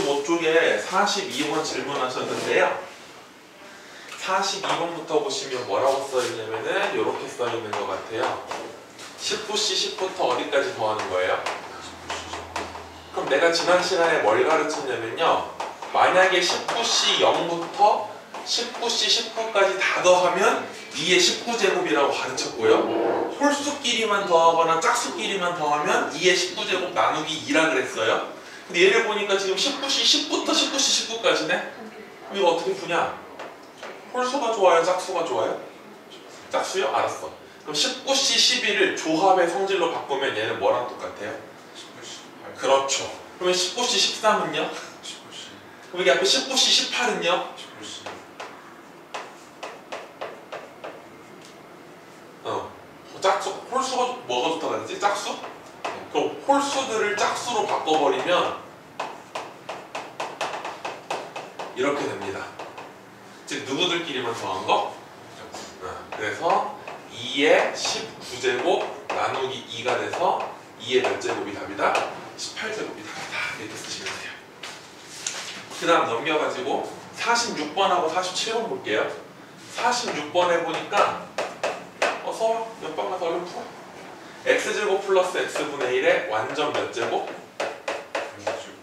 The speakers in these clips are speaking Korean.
55쪽에 42번 질문하셨는데요. 42번부터 보시면 뭐라고 써있냐면은 이렇게 써있는 것 같아요. 19시 10부터 어디까지 더하는 거예요? 그럼 내가 지난 시간에 뭘 가르쳤냐면요. 만약에 19시 0부터 19시 10분까지 다 더하면 2의 19제곱이라고 가르쳤고요. 홀수끼리만 더하거나 짝수끼리만 더하면 2의 19제곱 나누기 2라 그랬어요. 근데 얘를 보니까 지금 19시 10부터 19시 19까지네? 그럼 이거 어떻게 푸냐? 홀수가 좋아요? 짝수가 좋아요? 짝수요? 알았어. 그럼 19시 12를 조합의 성질로 바꾸면 얘는 뭐랑 똑같아요? 19시 18. 그렇죠. 그러면 19시 13은요? 19시. 그럼 여기 앞에 19시 18은요? 19시. 짝수, 홀수가 뭐가 좋다고 했지? 짝수? 그럼 홀수들을 짝수로 바꿔버리면 이렇게 됩니다. 즉 누구들끼리만 더한 거? 그래서 2의 19제곱 나누기 2가 돼서 2의 몇 제곱이 답이다? 18제곱이 답이다. 이렇게 쓰시면 돼요. 그 다음 넘겨가지고 46번하고 47번 볼게요. 46번에 보니까 써요. 몇 번 가서 얼른 풀어. x제곱 플러스 x분의 1의 완전 몇 제곱?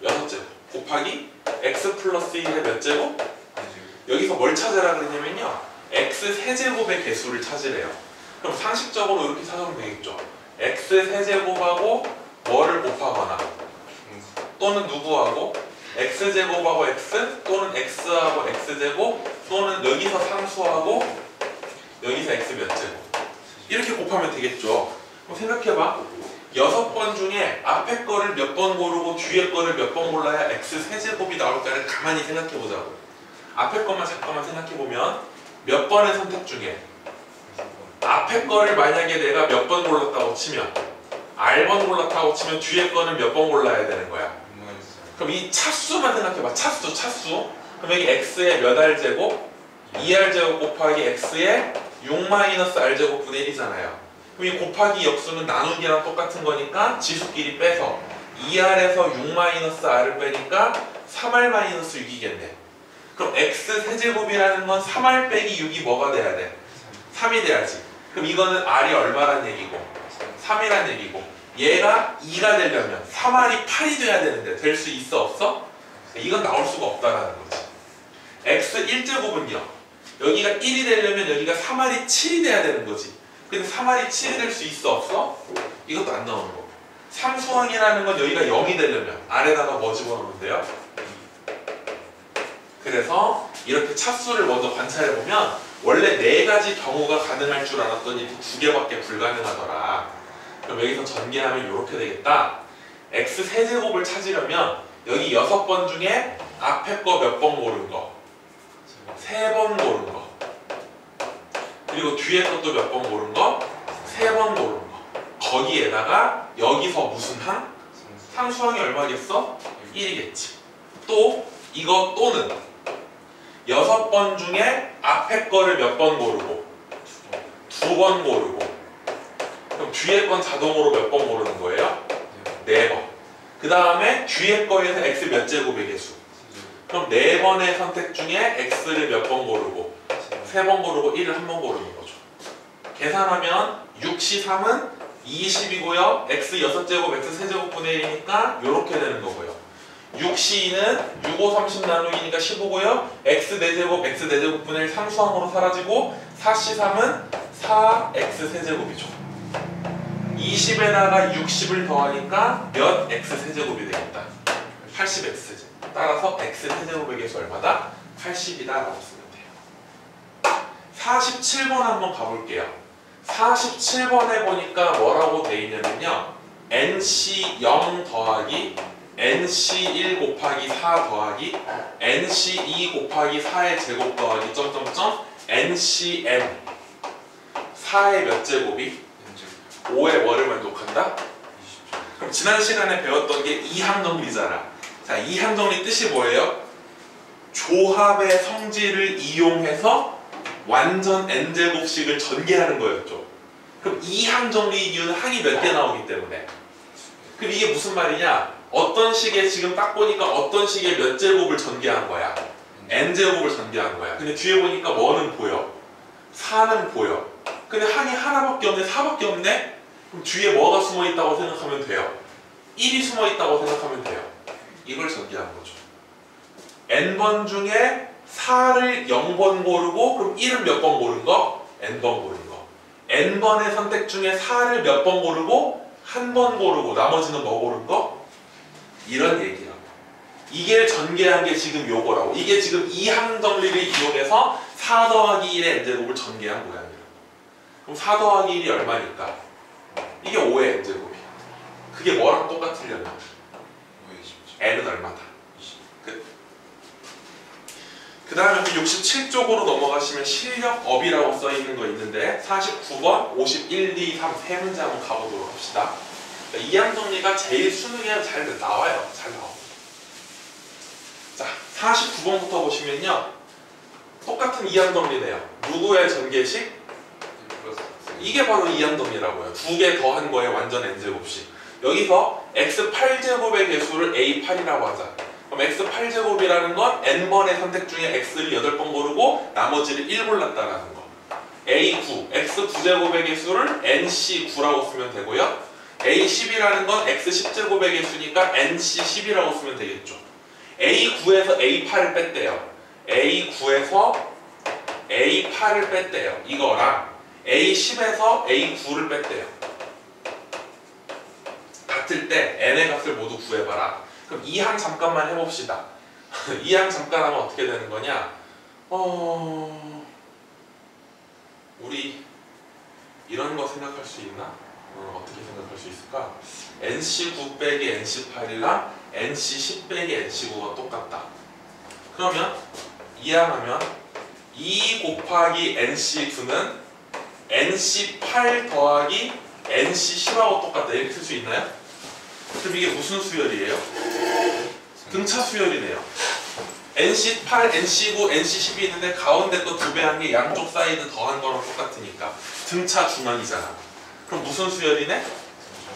6제곱 곱하기 x 플러스 1의 몇 제곱? 여기서 뭘 찾으라 그러냐면요. x 세제곱의 개수를 찾으래요. 그럼 상식적으로 이렇게 찾으면 되겠죠. x 세제곱하고 뭐를 곱하거나 또는 누구하고 x제곱하고 x 또는 x하고 x제곱 또는 여기서 상수하고 여기서 x 몇 제곱 이렇게 곱하면 되겠죠. 그럼 생각해봐. 6번 중에 앞에 거를 몇 번 고르고 뒤에 거를 몇 번 골라야 x 세제곱이 나올까를 가만히 생각해보자고. 앞에 것만 잠깐만 생각해보면 몇 번의 선택 중에 앞에 거를 만약에 내가 몇 번 골랐다고 치면 R번 골랐다고 치면 뒤에 거는 몇 번 골라야 되는 거야. 그럼 이 차수만 생각해봐. 차수. 그럼 여기 x의 몇 R제곱? 2R제곱 곱하기 x의 6-R제곱분의 1이잖아요. 그럼 이 곱하기 역수는 나누기랑 똑같은 거니까 지수끼리 빼서 2R에서 6-R을 빼니까 3R-6이겠네. 그럼 x 세제곱이라는 건 3R 빼기 6이 뭐가 돼야 돼? 3이 돼야지. 그럼 이거는 R이 얼마란 얘기고 3이란 얘기고 얘가 2가 되려면 3R이 8이 돼야 되는데 될 수 있어 없어? 이건 나올 수가 없다라는 거지. x 1제곱은요. 여기가 1이 되려면 여기가 3R이 7이 돼야 되는 거지. 근데 3R이 7이 될 수 있어 없어? 이것도 안 나오는 거고. 상수항이라는 건 여기가 0이 되려면 아래다가 뭐 집어넣으면 돼요? 그래서 이렇게 차수를 먼저 관찰해보면 원래 4가지 경우가 가능할 줄 알았더니 2개밖에 불가능하더라. 그럼 여기서 전개하면 이렇게 되겠다. x 세제곱을 찾으려면 여기 6번 중에 앞에 거 몇 번 고른 거 3번 고른 거 그리고 뒤에 것도 몇 번 고른 거 3번 고른 거 거기에다가 여기서 무슨 항? 상수항이 얼마겠어? 1이겠지. 또 이거 또는 6번 중에 앞에 거를 몇 번 고르고 2번 고르고 그럼 뒤에 건 자동으로 몇 번 고르는 거예요? 4번. 그 다음에 뒤에 거에서 x 몇 제곱의 개수 그럼 4번의 선택 중에 x를 몇 번 고르고 3번 고르고 1을 한 번 고르는 거죠. 계산하면 6시 3은 20이고요. x 6제곱 x 세제곱분의 1이니까 이렇게 되는 거고요. 6시 2는 6, 5, 30 나누기니까 15고요. x 4제곱 x 4제곱분의 1 상수항으로 사라지고 4시 3은 4x 세제곱이죠. 20에다가 60을 더하니까 몇 x 세제곱이 되겠다? 80x 세제곱. 따라서 x 세제곱의 개수 얼마다? 80이다 라고 쓰면 돼요. 47번 한번 가볼게요. 47번에 보니까 뭐라고 돼 있냐면요. nc0 더하기 nc1 곱하기 4 더하기 nc2 곱하기 4의 제곱 더하기 점점점 ncm 4의 몇 제곱이? 5의 뭐를 만족한다? 그럼 지난 시간에 배웠던 게 이항정리잖아. 자, 이항정리 뜻이 뭐예요? 조합의 성질을 이용해서 완전 n제곱식을 전개하는 거였죠. 그럼 이항정리 이유는 항이 몇 개 나오기 때문에. 그럼 이게 무슨 말이냐? 어떤 식의 지금 딱 보니까 어떤 식의 몇 제곱을 전개한 거야? n제곱을 전개한 거야. 근데 뒤에 보니까 뭐는 보여? 4는 보여. 근데 항이 하나밖에 없네, 4밖에 없네? 그럼 뒤에 뭐가 숨어 있다고 생각하면 돼요? 1이 숨어 있다고 생각하면 돼요. 이걸 전개한 거죠. n번 중에 4를 0번 고르고 그럼 1은 몇 번 고른 거? n번 고른 거. n번의 선택 중에 4를 몇 번 고르고 한 번 고르고 나머지는 뭐 고른 거? 이런 얘기라고. 이게 전개한 게 지금 요거라고. 이게 지금 이항 정리를 이용해서 4 더하기 1의 n제곱을 전개한 모양이라고. 그럼 4 더하기 1이 얼마니까? 이게 5의 n제곱이야. 그게 뭐랑 똑같으려면 n은 얼마다? 그 다음에 67쪽으로 넘어가시면 실력업이라고 써있는 거 있는데 49번, 51, 2, 3 세 문제 한번 가보도록 합시다. 이항 정리가 제일 수능에 잘 나와요. 잘 나와. 자, 49번부터 보시면요. 똑같은 이항 정리네요. 누구의 전개식? 이게 바로 이항 정리라고요. 두 개 더한 거에 완전 n제곱식. 여기서 x8제곱의 개수를 a8이라고 하자. 그럼 x8제곱이라는 건 n번의 선택 중에 x를 8번 고르고 나머지를 1 골랐다라는 거. a9, x9제곱의 개수를 nc9라고 쓰면 되고요. a10이라는 건 x10제곱의 개수니까 nc10이라고 쓰면 되겠죠. a9에서 a8을 뺐대요. a9에서 a8을 뺐대요. 이거랑 a10에서 a9를 뺐대요. 같을 때 n의 값을 모두 구해봐라. 그럼 이항 잠깐만 해봅시다. 이항 잠깐 하면 어떻게 되는 거냐? 우리 이런 거 생각할 수 있나? 어떻게 생각할 수 있을까? nc9 빼기 nc8이랑 nc10 빼기 nc9가 똑같다. 그러면 이항하면 2 곱하기 nc9는 nc8 더하기 nc10하고 똑같다. 이렇게 쓸 수 있나요? 그럼 이게 무슨 수열이에요? 등차 수열이네요. nc8, nc9, nc10이 있는데 가운데 거 2배 한 게 양쪽 사이드 더한 거랑 똑같으니까 등차 중앙이잖아. 그럼 무슨 수열이네?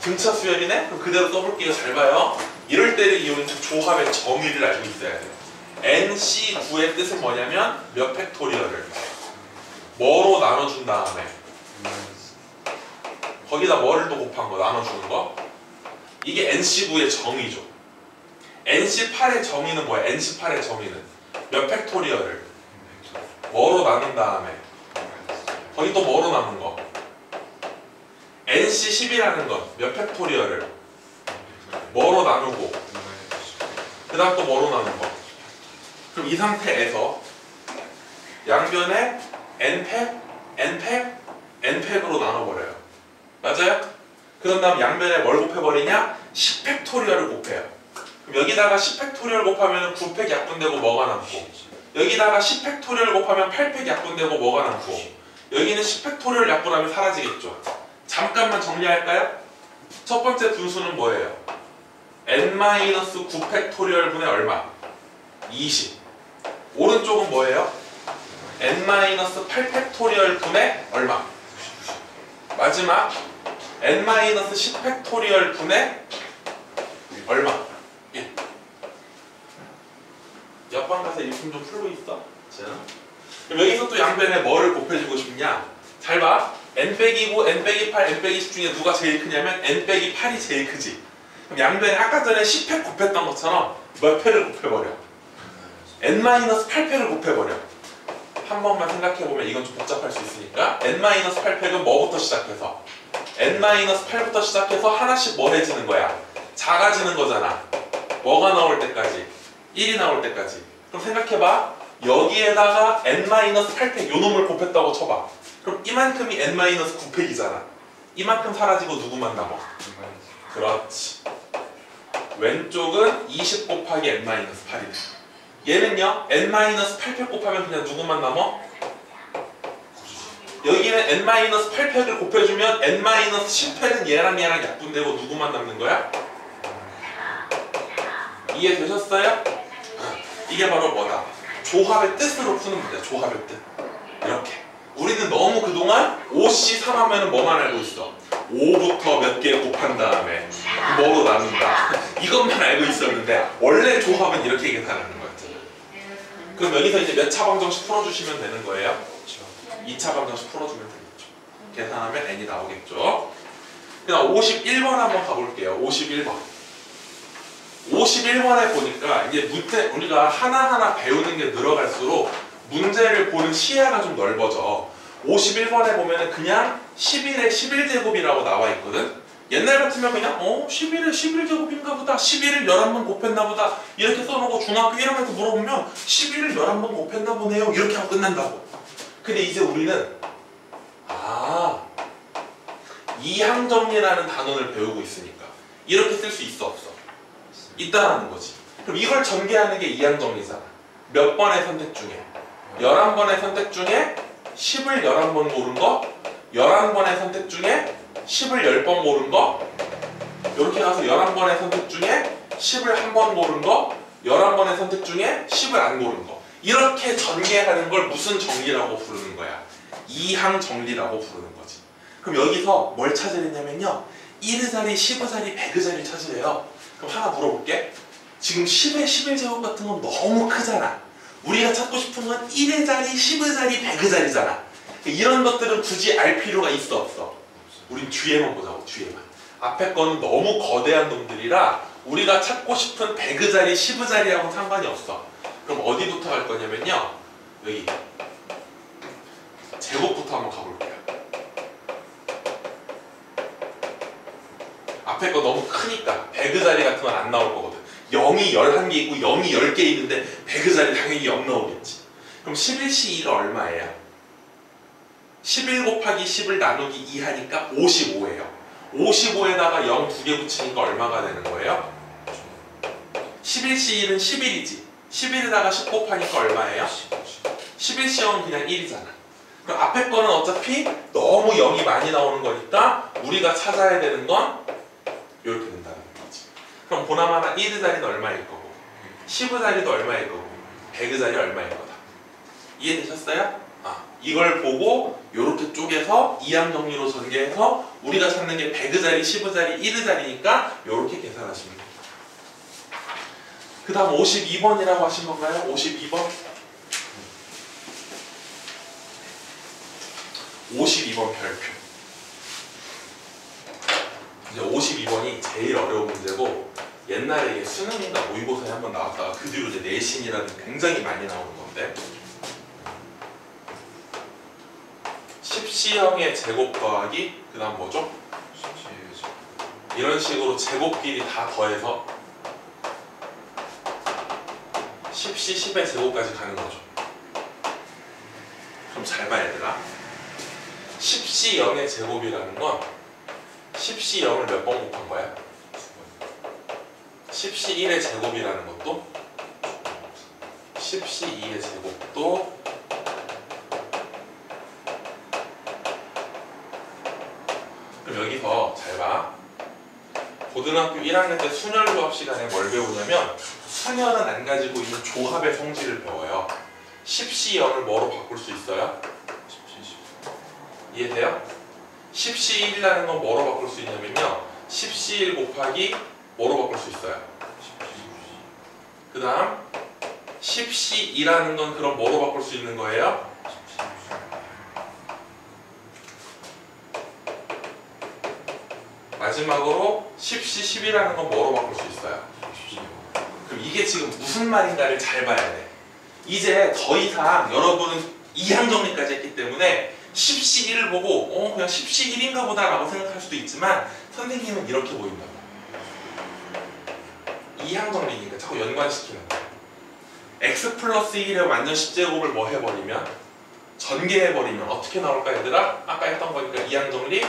등차 수열이네? 그럼 그대로 써볼게요. 잘 봐요. 이럴 때를 이용해서 조합의 정의를 알고 있어야 돼요. nc9의 뜻은 뭐냐면 몇 팩토리얼을 뭐로 나눠준 다음에 거기다 뭐를 또 곱한 거 나눠주는 거? 이게 nc9의 정의죠. nc8의 정의는 뭐야? nc8의 정의는 몇 팩토리얼을 뭐로 나눈 다음에 거기 또 뭐로 나눈 거? nc10이라는 건 몇 팩토리얼을 뭐로 나누고 그 다음 또 뭐로 나눈 거? 그럼 이 상태에서 양변에 n팩, n팩, n팩으로 나눠버려요. 맞아요? 그런 다음 양변에 뭘 곱해버리냐? 10팩토리얼을 곱해요. 그럼 여기다가 10팩토리얼 곱하면 9팩 약분되고 뭐가 남고 여기다가 10팩토리얼 곱하면 8팩 약분되고 뭐가 남고 여기는 10팩토리얼 약분하면 사라지겠죠. 잠깐만 정리할까요? 첫 번째 분수는 뭐예요? n-9팩토리얼 분의 얼마? 20. 오른쪽은 뭐예요? n-8팩토리얼 분의 얼마? 마지막 n-10팩토리얼 분의 얼마? 1. 옆방 가서 일품 좀 풀고 있어. 자. 그럼 여기서 또 양변에 뭐를 곱해주고 싶냐? 잘 봐. n-9, n-8, n-10 중에 누가 제일 크냐면 n-8이 제일 크지. 그럼 양변에 아까 전에 10팩 곱했던 것처럼 몇 팩을 곱해버려? n-8팩을 곱해버려. 한 번만 생각해보면 이건 좀 복잡할 수 있으니까 n-8팩은 뭐부터 시작해서? n-8부터 시작해서 하나씩 뭐 해지는 거야? 작아지는 거잖아. 뭐가 나올 때까지? 1이 나올 때까지. 그럼 생각해봐. 여기에다가 n-8팩 요 놈을 곱했다고 쳐봐. 그럼 이만큼이 n-9팩이잖아. 이만큼 사라지고 누구만 남아? 그렇지. 왼쪽은 20 곱하기 n-8이네. 얘는요 n-8팩 곱하면 그냥 누구만 남아? 여기는 n-8팩을 곱해주면 n-10팩은 얘랑 약분되고 누구만 남는 거야? 이해되셨어요? 이게 바로 뭐다? 조합의 뜻으로 푸는 문제야. 조합의 뜻. 이렇게. 우리는 너무 그동안 OC3 하면 뭐만 알고 있어? 5부터 몇 개 곱한 다음에 뭐로 나눈다. 이것만 알고 있었는데 원래 조합은 이렇게 계산하는 거였지. 그럼 여기서 이제 몇 차 방정식 풀어주시면 되는 거예요? 2차 방정식 풀어주면 되겠죠. 계산하면 n이 나오겠죠. 그다음 51번 한번 가볼게요. 51번. 51번에 보니까 이제 문제 우리가 하나하나 배우는 게 늘어갈수록 문제를 보는 시야가 좀 넓어져. 51번에 보면은 그냥 11의 11제곱이라고 나와 있거든. 옛날 같으면 그냥 11의 11제곱인가 보다, 11을 11번 곱했나 보다 이렇게 써놓고 중학교 1학년에서 물어보면 11을 11번 곱했나 보네요 이렇게 하고 끝난다고. 근데 이제 우리는 이항정리라는 단원을 배우고 있으니까 이렇게 쓸 수 있어 없어? 있다라는 거지. 그럼 이걸 전개하는 게 이항정리잖아. 몇 번의 선택 중에? 11번의 선택 중에 10을 11번 고른 거, 11번의 선택 중에 10을 10번 고른 거, 이렇게 가서 11번의 선택 중에 10을 한 번 고른 거, 11번의 선택 중에 10을 안 고른 거. 이렇게 전개하는 걸 무슨 정리라고 부르는 거야? 이항 정리라고 부르는 거지. 그럼 여기서 뭘 찾으려냐면요. 1의 자리, 10의 자리, 100의 자리를 찾으래요. 그럼 하나 물어볼게. 지금 10의 11제곱 같은 건 너무 크잖아. 우리가 찾고 싶은 건 1의 자리, 10의 자리, 100의 자리잖아. 이런 것들은 굳이 알 필요가 있어 없어? 우린 뒤에만 보자고, 뒤에만. 앞에 거는 너무 거대한 놈들이라 우리가 찾고 싶은 100의 자리, 10의 자리하고는 상관이 없어. 그럼 어디부터 갈 거냐면요. 여기 제곱부터 한번 가볼게요. 앞에 거 너무 크니까 100의 자리 같은 건 안 나올 거거든. 0이 11개 있고 0이 10개 있는데 100의 자리 당연히 0 나오겠지. 그럼 11C 2가 얼마예요? 11 곱하기 10을 나누기 2 하니까 55예요. 55에다가 0 2개 붙이니까 얼마가 되는 거예요? 11C 1은 11이지. 11에다가 10 곱하니까 얼마예요? 11C 0은 그냥 1이잖아. 그럼 앞에 거는 어차피 너무 0이 많이 나오는 거니까 우리가 찾아야 되는 건 이렇게 된다는 거지. 그럼 보나마나 1의 자리는 얼마일 거고 10의 자리도 얼마일 거고 100의 자리 얼마일 거다. 이해되셨어요? 이걸 보고 이렇게 쪼개서 이항 정리로 전개해서 우리가 찾는 게 100의 자리, 10의 자리, 1의 자리니까 이렇게 계산하시면 돼요. 그 다음 52번이라고 하신 건가요? 52번? 52번 별표. 이제 52번이 제일 어려운 문제고 옛날에 이게 수능인가 모의고사에 한번 나왔다가 그 뒤로 이제 내신이라든 굉장히 많이 나오는 건데 10C형의 제곱 더하기 그 다음 뭐죠? 이런 식으로 제곱끼리 다 더해서 10C 10의 제곱까지 가는 거죠. 그럼 잘 봐 얘들아. 10C 0의 제곱이라는 건 10C 0을 몇 번 곱한 거야? 10C 1의 제곱이라는 것도 10C 2의 제곱도 그럼 여기서 잘 봐. 고등학교 1학년 때 순열 조합 시간에 뭘 배우냐면 순열은 안 가지고 있는 조합의 성질을 배워요. 10C 0을 뭐로 바꿀 수 있어요? 이해돼요? 10C 1이라는 건 뭐로 바꿀 수 있냐면요 10C 1 곱하기 뭐로 바꿀 수 있어요? 그 다음 10C 2라는 건 그럼 뭐로 바꿀 수 있는 거예요? 마지막으로 10C 10이라는 건 뭐로 바꿀 수 있어요? 그럼 이게 지금 무슨 말인가를 잘 봐야 돼. 이제 더 이상 여러분은 이항 정리까지 했기 때문에 10C 1을 보고 그냥 10C 1인가 보다 라고 생각할 수도 있지만 선생님은 이렇게 보인다고. 이항 정리니까 자꾸 연관시키는 거야. x 플러스 1의 완전 10제곱을 뭐 해버리면 전개해버리면 어떻게 나올까 얘들아? 아까 했던 거니까 이항 정리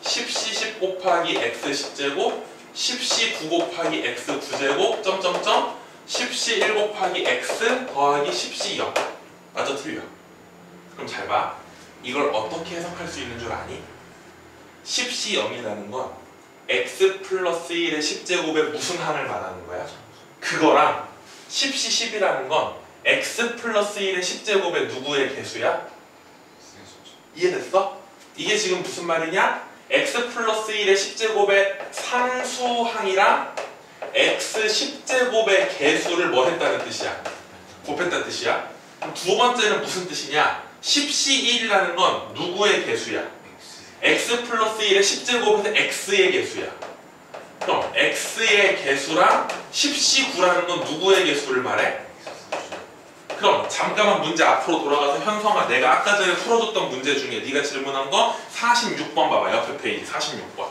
10C 10 곱하기 x 10제곱 10C 9 곱하기 x 9제곱 점점점 10C 1 곱하기 x 더하기 10C 0 맞아 틀려? 그럼 잘 봐. 이걸 어떻게 해석할 수 있는 줄 아니? 10C 0이라는 건 x 플러스 1의 10제곱의 무슨 항을 말하는 거야? 그거랑 10C 10이라는 건 x 플러스 1의 10제곱의 누구의 개수야? 이해됐어? 이게 지금 무슨 말이냐? x 플러스 1의 10제곱의 상수항이랑 x 10제곱의 개수를 뭐 했다는 뜻이야? 곱했다는 뜻이야? 그럼 두 번째는 무슨 뜻이냐? 10C1이라는 건 누구의 개수야? x 플러스 1의 10제곱에서 x의 개수야. 그럼 x의 개수랑 10C9라는 건 누구의 개수를 말해? 그럼 잠깐만 문제 앞으로 돌아가서 현성아, 내가 아까 전에 풀어줬던 문제 중에 네가 질문한 거 46번 봐봐. 옆에 페이지 46번.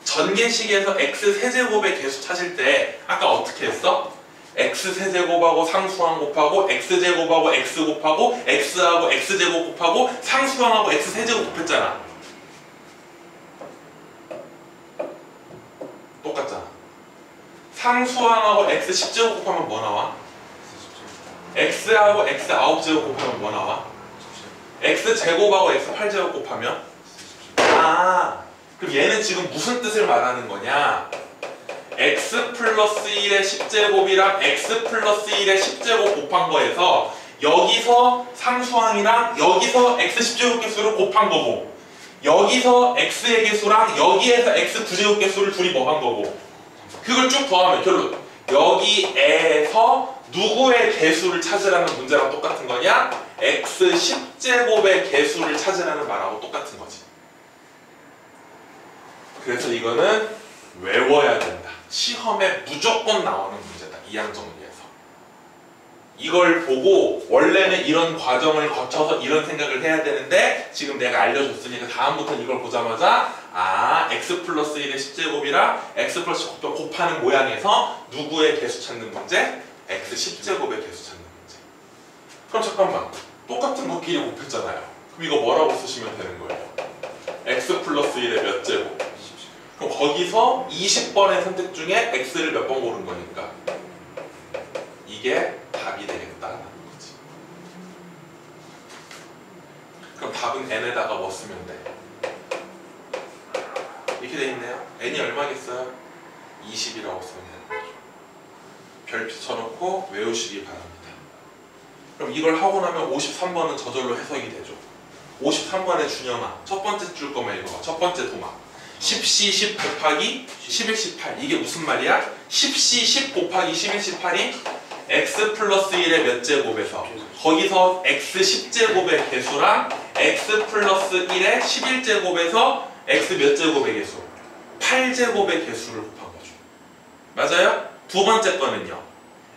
전개식에서 x 세제곱의 개수 찾을 때 아까 어떻게 했어? x 세제곱하고 상수항 곱하고 x제곱하고 x 곱하고 x하고 x제곱 곱하고 상수항하고 x 세제곱 곱했잖아. 똑같잖아. 상수항하고 x 10제곱 곱하면 뭐 나와? x하고 x 9제곱 곱하면 뭐 나와? x제곱하고 x 8제곱 곱하면? 그럼 얘는 지금 무슨 뜻을 말하는 거냐? x 플러스 1의 10제곱이랑 x 플러스 1의 10제곱 곱한 거에서 여기서 상수항이랑 여기서 x 10제곱 개수를 곱한 거고, 여기서 x의 개수랑 여기에서 x 9제곱 개수를 둘이 뭐 한 거고, 그걸 쭉 더하면 결론 여기에서 누구의 개수를 찾으라는 문제랑 똑같은 거냐? x 10제곱의 개수를 찾으라는 말하고 똑같은 거지. 그래서 이거는 외워야 된다. 시험에 무조건 나오는 문제다. 이항 정리해서. 이걸 보고 원래는 이런 과정을 거쳐서 이런 생각을 해야 되는데 지금 내가 알려줬으니까 다음부터는 이걸 보자마자 x 플러스 1의 10제곱이랑 x 플러스 10 곱하는 모양에서 누구의 개수 찾는 문제? x 10제곱의 개수 찾는 문제. 그럼 잠깐만, 똑같은 것끼리 곱했잖아요. 그럼 이거 뭐라고 쓰시면 되는 거예요? x 플러스 1의 몇 제곱? 그럼 거기서 20번의 선택 중에 x를 몇 번 고른 거니까 이게 답이 되겠다는 거지. 그럼 답은 n에다가 뭐 쓰면 돼? 이렇게 돼 있네요. n이 얼마겠어요? 20이라고 쓰면 되는 거죠. 별표 쳐놓고 외우시기 바랍니다. 그럼 이걸 하고 나면 53번은 저절로 해석이 되죠. 53번의 준영아, 첫 번째 줄 거만 읽어봐. 첫 번째 도마. 10C 10 곱하기 11 18. 이게 무슨 말이야? 10C 10 곱하기 11 18이 x 플러스 1의 몇 제곱에서 거기서 x 10제곱의 개수랑 x 플러스 1의 11제곱에서 x 몇 제곱의 개수? 8제곱의 개수를 곱한 거죠. 맞아요? 두 번째 거는요.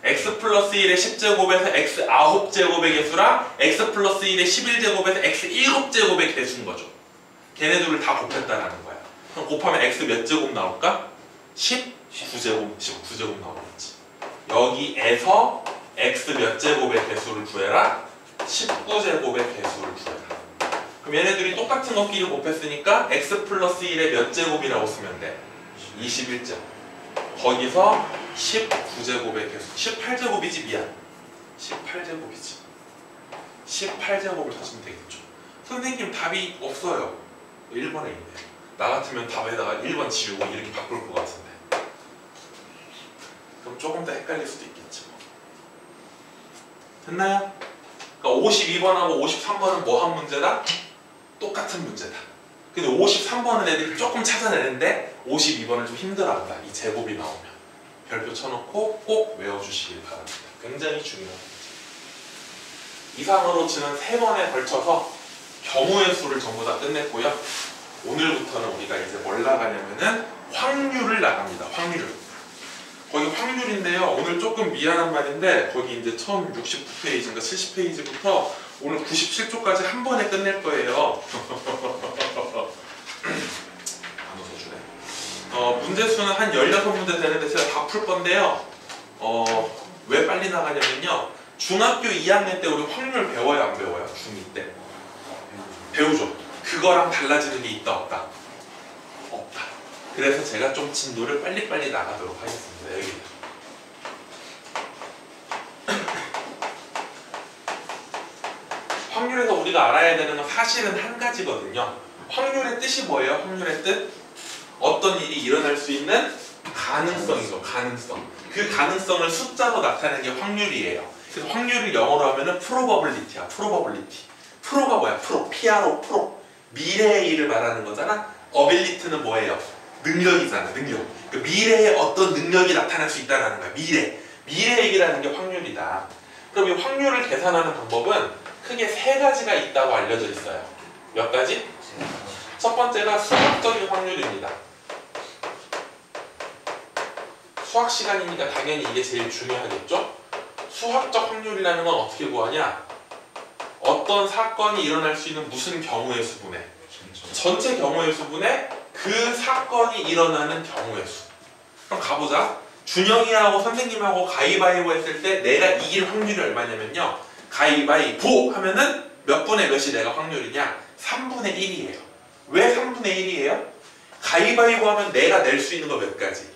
x 플러스 1의 10제곱에서 x 9제곱의 개수랑 x 플러스 1의 11제곱에서 x 7제곱의 개수인 거죠. 걔네들을 다 곱했다라는 거야. 그럼 곱하면 x 몇 제곱 나올까? 19제곱 나오겠지. 여기에서 x 몇 제곱의 개수를 구해라? 19제곱의 개수를 구해라. 그럼 얘네들이 똑같은 것끼리 곱했으니까 x 플러스 1의 몇 제곱이라고 쓰면 돼? 21제곱. 거기서 19제곱의 개수, 18제곱이지 미안. 18제곱이지. 18제곱을 찾으면 되겠죠. 선생님 답이 없어요. 1번에 있네요. 나 같으면 답에다가 1번 지우고 이렇게 바꿀 것 같은데. 그럼 조금 더 헷갈릴 수도 있겠지 뭐. 됐나요? 그러니까 52번하고 53번은 뭐 한 문제다? 똑같은 문제다. 근데 53번은 애들이 조금 찾아내는데 52번은 좀 힘들어한다. 이 제곱이 나오면. 별표 쳐놓고 꼭 외워주시길 바랍니다. 굉장히 중요한 문제. 이상으로 지난 3번에 걸쳐서 경우의 수를 전부 다 끝냈고요. 오늘부터는 우리가 이제 뭘 나가냐면은 확률을 나갑니다. 확률. 거기 확률인데요. 오늘 조금 미안한 말인데 거기 이제 처음 69페이지인가 70페이지부터 오늘 97쪽까지 한 번에 끝낼 거예요. 안 웃어주네. 문제수는 한 16문제 되는데 제가 다 풀 건데요. 왜 빨리 나가냐면요. 중학교 2학년 때 우리 확률 배워요, 안 배워요? 중2 때. 배우죠. 그거랑 달라지는 게 있다, 없다? 없다. 그래서 제가 좀 진도를 빨리빨리 나가도록 하겠습니다. 여기. 확률에서 우리가 알아야 되는 건 사실은 한 가지거든요. 확률의 뜻이 뭐예요? 확률의 뜻? 어떤 일이 일어날 수 있는 가능성이죠. 가능성. 그 가능성을 숫자로 나타내는 게 확률이에요. 그래서 확률을 영어로 하면은 probability야. probability. 프로가 뭐야? 프로. PRO. 프로. 미래의 일을 말하는 거잖아. ability는 뭐예요? 능력이잖아, 능력. 그 미래에 어떤 능력이 나타날 수 있다는 거야. 미래 얘기라는 게 확률이다. 그럼 이 확률을 계산하는 방법은 크게 세 가지가 있다고 알려져 있어요. 몇 가지? 첫 번째가 수학적인 확률입니다. 수학 시간이니까 당연히 이게 제일 중요하겠죠? 수학적 확률이라는 건 어떻게 구하냐? 어떤 사건이 일어날 수 있는 무슨 경우의 수분에 전체 경우의 수분에 그 사건이 일어나는 경우의 수. 그럼 가보자. 준영이하고 선생님하고 가위바위보 했을 때 내가 이길 확률이 얼마냐면요, 가위바위보 하면은 몇 분의 몇이 내가 확률이냐? 3분의 1이에요. 왜 3분의 1이에요? 가위바위보 하면 내가 낼 수 있는 거 몇 가지?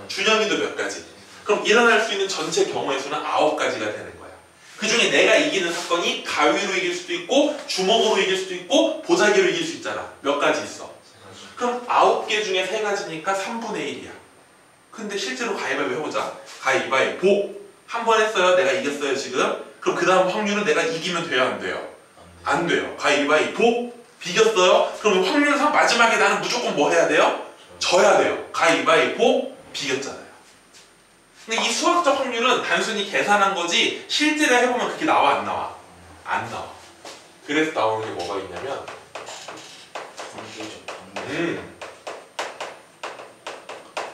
준영이도 몇 가지? 그럼 일어날 수 있는 전체 경우의 수는 9가지가 되는 거야. 그 중에 내가 이기는 사건이 가위로 이길 수도 있고 주먹으로 이길 수도 있고 보자기로 이길 수 있잖아. 몇 가지 있어? 그럼 9개 중에 3가지니까 3분의 1이야. 근데 실제로 가위바위보 해보자. 가위바위보 한 번 했어요. 내가 이겼어요 지금. 그럼 그 다음 확률은 내가 이기면 돼요 안 돼요? 안 돼요. 가위바위보 비겼어요. 그럼 확률상 마지막에 나는 무조건 뭐 해야 돼요? 져야 돼요. 가위바위보 비겼잖아요. 근데 이 수학적 확률은 단순히 계산한 거지 실제로 해보면 그렇게 나와 안 나와? 안 나와. 그래서 나오는 게 뭐가 있냐면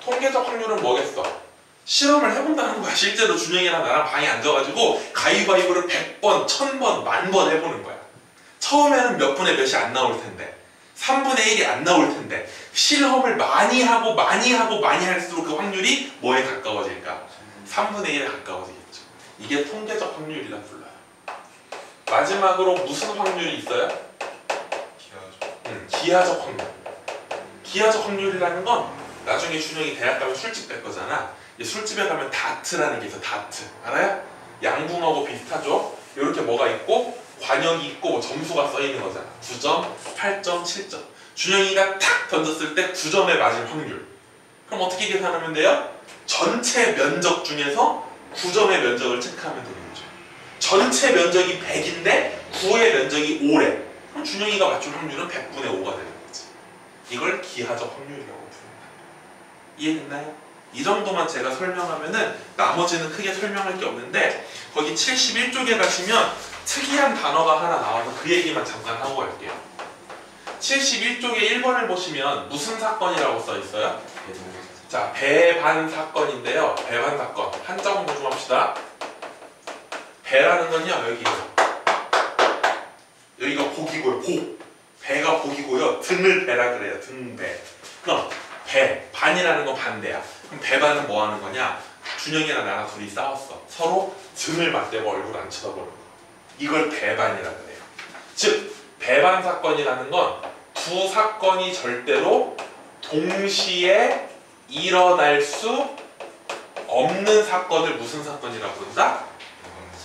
통계적 확률은 뭐겠어? 실험을 해본다는 거야. 실제로 준영이랑 나랑 방에 앉아가지고 가위바위보를 100번, 1000번, 10,000번 해보는 거야. 처음에는 몇 분의 몇이 안 나올 텐데 3분의 1이 안 나올 텐데 실험을 많이 하고 많이 할수록 그 확률이 뭐에 가까워질까? 3분의 1에 가까워지겠죠. 이게 통계적 확률이라 불러요. 마지막으로 무슨 확률이 있어요? 기하적 확률. 기하적 확률이라는 건 나중에 준영이 대학 가면 술집 갈 거잖아. 술집에 가면 다트라는 게 있어. 다트 알아요? 양궁하고 비슷하죠? 이렇게 뭐가 있고 관역이 있고 뭐 점수가 써 있는 거잖아. 9점, 8점, 7점. 준영이가 탁 던졌을 때 9점에 맞을 확률. 그럼 어떻게 계산하면 돼요? 전체 면적 중에서 9점의 면적을 체크하면 되는 거죠. 전체 면적이 100인데 9의 면적이 5래. 그럼 준영이가 맞출 확률은 100분의 5가 되는 거지. 이걸 기하적 확률이라고 부릅니다. 이해됐나요? 이 정도만 제가 설명하면은 나머지는 크게 설명할 게 없는데 거기 71쪽에 가시면 특이한 단어가 하나 나와서 그 얘기만 잠깐 하고 갈게요. 71쪽에 1번을 보시면 무슨 사건이라고 써 있어요? 자, 배반 사건인데요. 배반 사건. 한자만 보충합시다. 배라는 건요, 여기가 복이고요. 복. 배가 복이고요. 등을 배라 그래요. 등배. 그럼 배, 반이라는 건 반대야. 그럼 배반은 뭐 하는 거냐? 준영이랑 나랑 둘이 싸웠어. 서로 등을 맞대고 얼굴 안 쳐다보는 거. 이걸 배반이라 그래요. 즉, 배반 사건이라는 건 두 사건이 절대로 동시에 일어날 수 없는 사건을 무슨 사건이라고 부른다?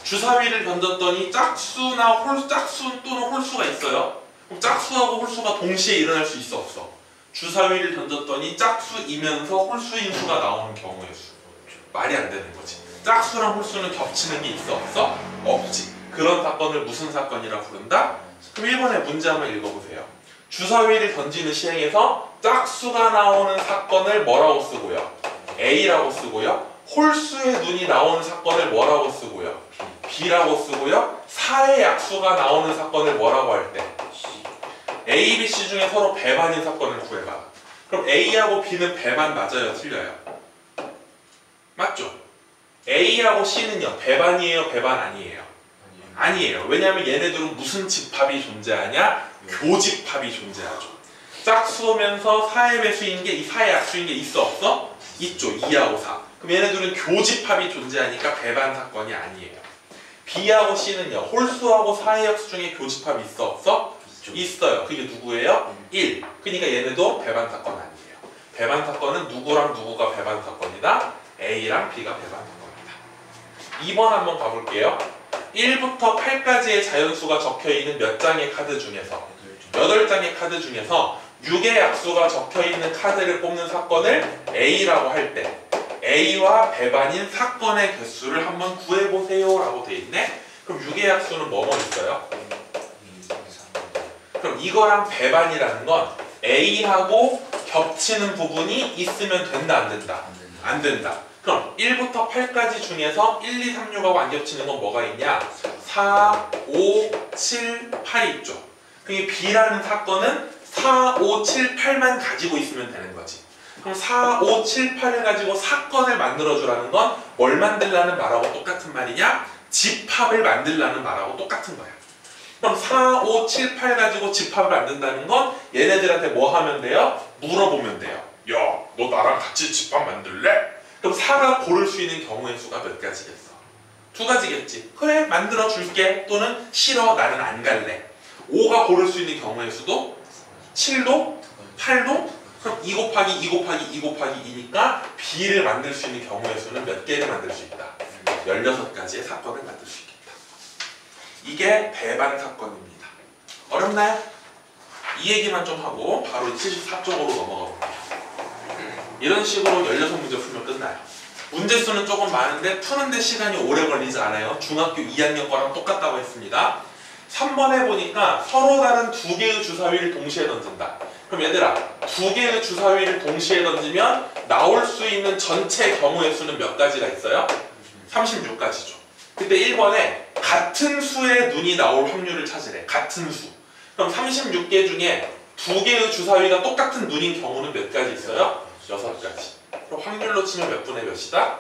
주사위를 던졌더니 짝수나 짝수 또는 홀수가 있어요. 그럼 짝수하고 홀수가 동시에 일어날 수 있어 없어? 주사위를 던졌더니 짝수이면서 홀수인 수가 나오는 경우의 수. 말이 안 되는 거지. 짝수랑 홀수는 겹치는 게 있어 없어? 없지. 그런 사건을 무슨 사건이라 부른다? 그럼 1번의 문제 한번 읽어보세요. 주사위를 던지는 시행에서 짝수가 나오는 사건을 뭐라고 쓰고요? A라고 쓰고요. 홀수의 눈이 나오는 사건을 뭐라고 쓰고요? B라고 쓰고요. 4의 약수가 나오는 사건을 뭐라고 할 때? A, B, C 중에 서로 배반인 사건을 구해봐. 그럼 A하고 B는 배반 맞아요? 틀려요? 맞죠? A하고 C는요, 배반이에요? 배반 아니에요? 아니에요. 왜냐하면 얘네들은 무슨 집합이 존재하냐? 교집합이 존재하죠. 짝수면서 4의 배수인 게 이 4의 약수인 게 있어 없어? 있죠. 2하고 4. 그럼 얘네들은 교집합이 존재하니까 배반 사건이 아니에요. B하고 C는요, 홀수하고 4의 약수 중에 교집합이 있어 없어? 있어요. 그게 누구예요? 1. 그러니까 얘네도 배반 사건 아니에요. 배반 사건은 누구랑 누구가 배반 사건이다? A랑 B가 배반 사건이다. 2번 한번 가볼게요. 1부터 8까지의 자연수가 적혀있는 몇 장의 카드 중에서 8장의 카드 중에서 6의 약수가 적혀있는 카드를 뽑는 사건을 A라고 할 때 A와 배반인 사건의 개수를 한번 구해보세요 라고 돼 있네. 그럼 6의 약수는 뭐뭐 있어요? 그럼 이거랑 배반이라는 건 A하고 겹치는 부분이 있으면 된다, 안 된다? 안 된다. 그럼 1부터 8까지 중에서 1, 2, 3, 6하고 안 겹치는 건 뭐가 있냐? 4, 5, 7, 8이 있죠. 그럼 B라는 사건은 4, 5, 7, 8만 가지고 있으면 되는 거지. 그럼 4, 5, 7, 8을 가지고 사건을 만들어주라는 건 뭘 만들라는 말하고 똑같은 말이냐? 집합을 만들라는 말하고 똑같은 거야. 그럼 4, 5, 7, 8 가지고 집합을 만든다는 건 얘네들한테 뭐 하면 돼요? 물어보면 돼요. 야, 너 나랑 같이 집합 만들래? 그럼 4가 고를 수 있는 경우의 수가 몇 가지겠어? 2가지겠지. 그래, 만들어 줄게. 또는 싫어, 나는 안 갈래. 5가 고를 수 있는 경우의 수도 7도, 8도. 그럼 2 곱하기 2 곱하기 2 곱하기 2니까 B를 만들 수 있는 경우의 수는 몇 개를 만들 수 있다? 16가지의 사건을 만들 수 있겠다. 이게 배반 사건입니다. 어렵나요? 이 얘기만 좀 하고 바로 74쪽으로 넘어가 볼게요. 이런 식으로 16문제 풀면 끝나요. 문제수는 조금 많은데 푸는데 시간이 오래 걸리지 않아요. 중학교 2학년 거랑 똑같다고 했습니다. 3번에 보니까 서로 다른 2개의 주사위를 동시에 던진다. 그럼 얘들아, 2개의 주사위를 동시에 던지면 나올 수 있는 전체 경우의 수는 몇 가지가 있어요? 36가지죠. 그때 1번에 같은 수의 눈이 나올 확률을 찾으래. 같은 수. 그럼 36개 중에 2개의 주사위가 똑같은 눈인 경우는 몇 가지 있어요? 6가지. 그럼 확률로 치면 몇 분의 몇이다?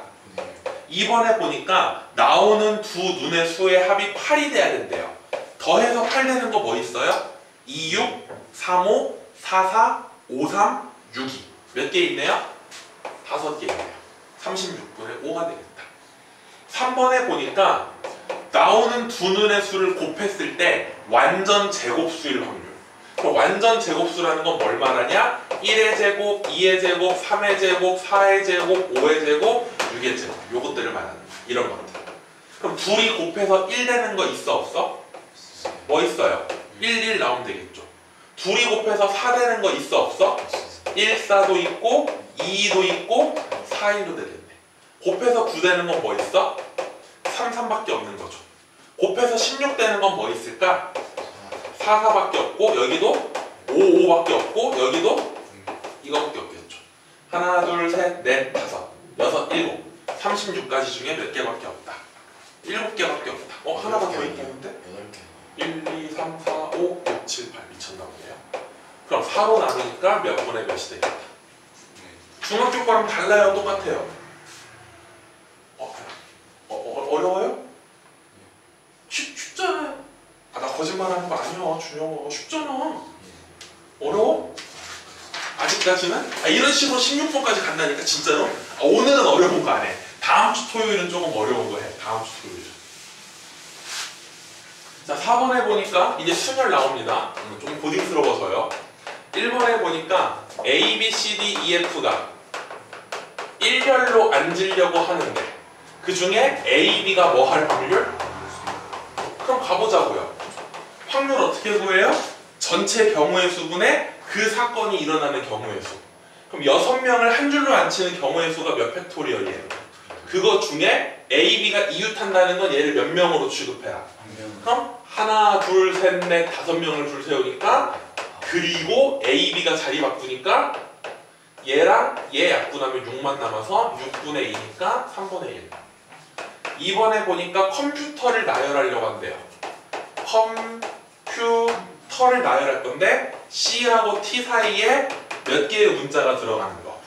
2번에 보니까 나오는 두 눈의 수의 합이 8이 돼야 된대요. 더해서 8 되는 거 뭐 있어요? 2, 6, 3, 5, 4, 4, 5, 3, 6이. 몇 개 있네요? 5개 있네요. 36분의 5가 되겠다. 3번에 보니까 나오는 두 눈의 수를 곱했을 때 완전 제곱수일 확률. 그럼 완전 제곱수라는 건 뭘 말하냐? 1의 제곱, 2의 제곱, 3의 제곱, 4의 제곱, 5의 제곱, 6의 제곱. 요것들을 말하는 거야. 이런 것들. 그럼 둘이 곱해서 1 되는 거 있어, 없어? 뭐 있어요? 1, 1 나오면 되겠죠. 둘이 곱해서 4 되는 거 있어, 없어? 1, 4도 있고 2, 2도 있고 4, 1도 되겠네. 곱해서 9 되는 건 뭐 있어? 3, 3밖에 없는 거죠. 곱해서 16 되는 건 뭐 있을까? 4, 4밖에 없고 여기도 5, 5밖에 없고 여기도 이거밖에 없겠죠. 하나, 둘, 셋, 넷, 다섯, 여섯, 일곱. 36가지 중에 몇 개밖에 없다. 7개밖에 없다. 하나가 더 있겠는데? 1, 2, 3, 4, 5, 6, 7, 8 미쳤나 보네요. 그럼 4로 나누니까 몇 분의 몇이 되겠다. 중학교 거랑 달라요? 똑같아요? 어려워요? 쉽잖아요. 나 거짓말하는 거 아니야, 준영아. 쉽잖아. 어려워? 아직까지는? 이런 식으로 16번까지 간다니까 진짜로? 오늘은 어려운 거 안 해. 다음 주 토요일은 조금 어려운 거 해. 다음 주 토요일은. 자, 4번에 보니까 이제 순열 나옵니다. 좀 고딩스러워서요. 1번에 보니까 A, B, C, D, E, F가 일렬로 앉으려고 하는데 그 중에 A, B가 뭐 할 확률? 그럼 가보자고요. 확률 어떻게 구해요? 전체 경우의 수분에 그 사건이 일어나는 경우의 수. 그럼 6명을 한 줄로 앉히는 경우의 수가 몇 팩토리얼이에요? 그거 중에 A, B가 이웃한다는 건 얘를 몇 명으로 취급해라? 그럼 하나, 둘, 셋, 넷, 5명을 줄 세우니까 그리고 A, B가 자리 바꾸니까 얘랑 얘 약분하면 6만 남아서 6분의 2니까 3분의 1. 2번에 보니까 컴퓨터를 나열하려고 한대요. 컴퓨터를 나열할 건데 C하고 T 사이에 몇 개의 문자가 들어가는 거.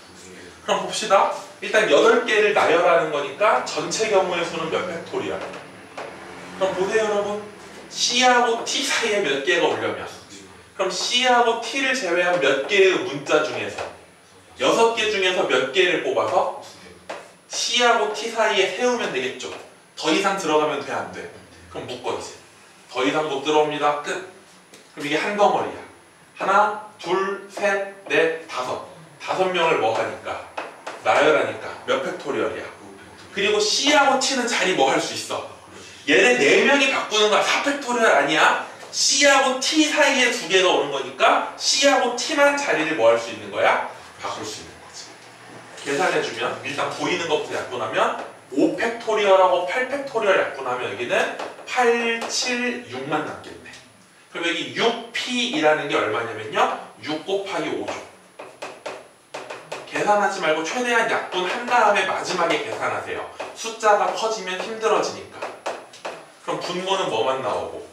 그럼 봅시다. 일단 8개를 나열하는 거니까 전체 경우의 수는 몇 팩토리얼? 그럼 보세요 여러분. C하고 T 사이에 몇 개가 오려면 그럼 C하고 T를 제외한 몇 개의 문자 중에서 6개 중에서 몇 개를 뽑아서 C하고 T 사이에 세우면 되겠죠. 더 이상 들어가면 돼, 안 돼? 그럼 묶어 이제. 더 이상 못 들어옵니다. 끝. 그럼 이게 한 덩어리야. 하나, 둘, 셋, 넷, 5명을 뭐 하니까? 나열하니까 몇 팩토리얼이야. 그리고 C하고 T는 자리 뭐 할 수 있어? 얘네 4명이 바꾸는 거야. 4팩토리얼 아니야? C하고 T 사이에 2개가 오는 거니까 C하고 T만 자리를 뭐 할 수 있는 거야? 바꿀 수 있는 거지. 계산해주면 일단 보이는 것부터 약분하면 5팩토리얼하고 8팩토리얼 약분하면 여기는 8, 7, 6만 남겠네. 그럼 여기 6P이라는 게 얼마냐면요 6 곱하기 5죠. 계산하지 말고 최대한 약분한 다음에 마지막에 계산하세요. 숫자가 커지면 힘들어지니까. 그럼 분모는 뭐만 나오고?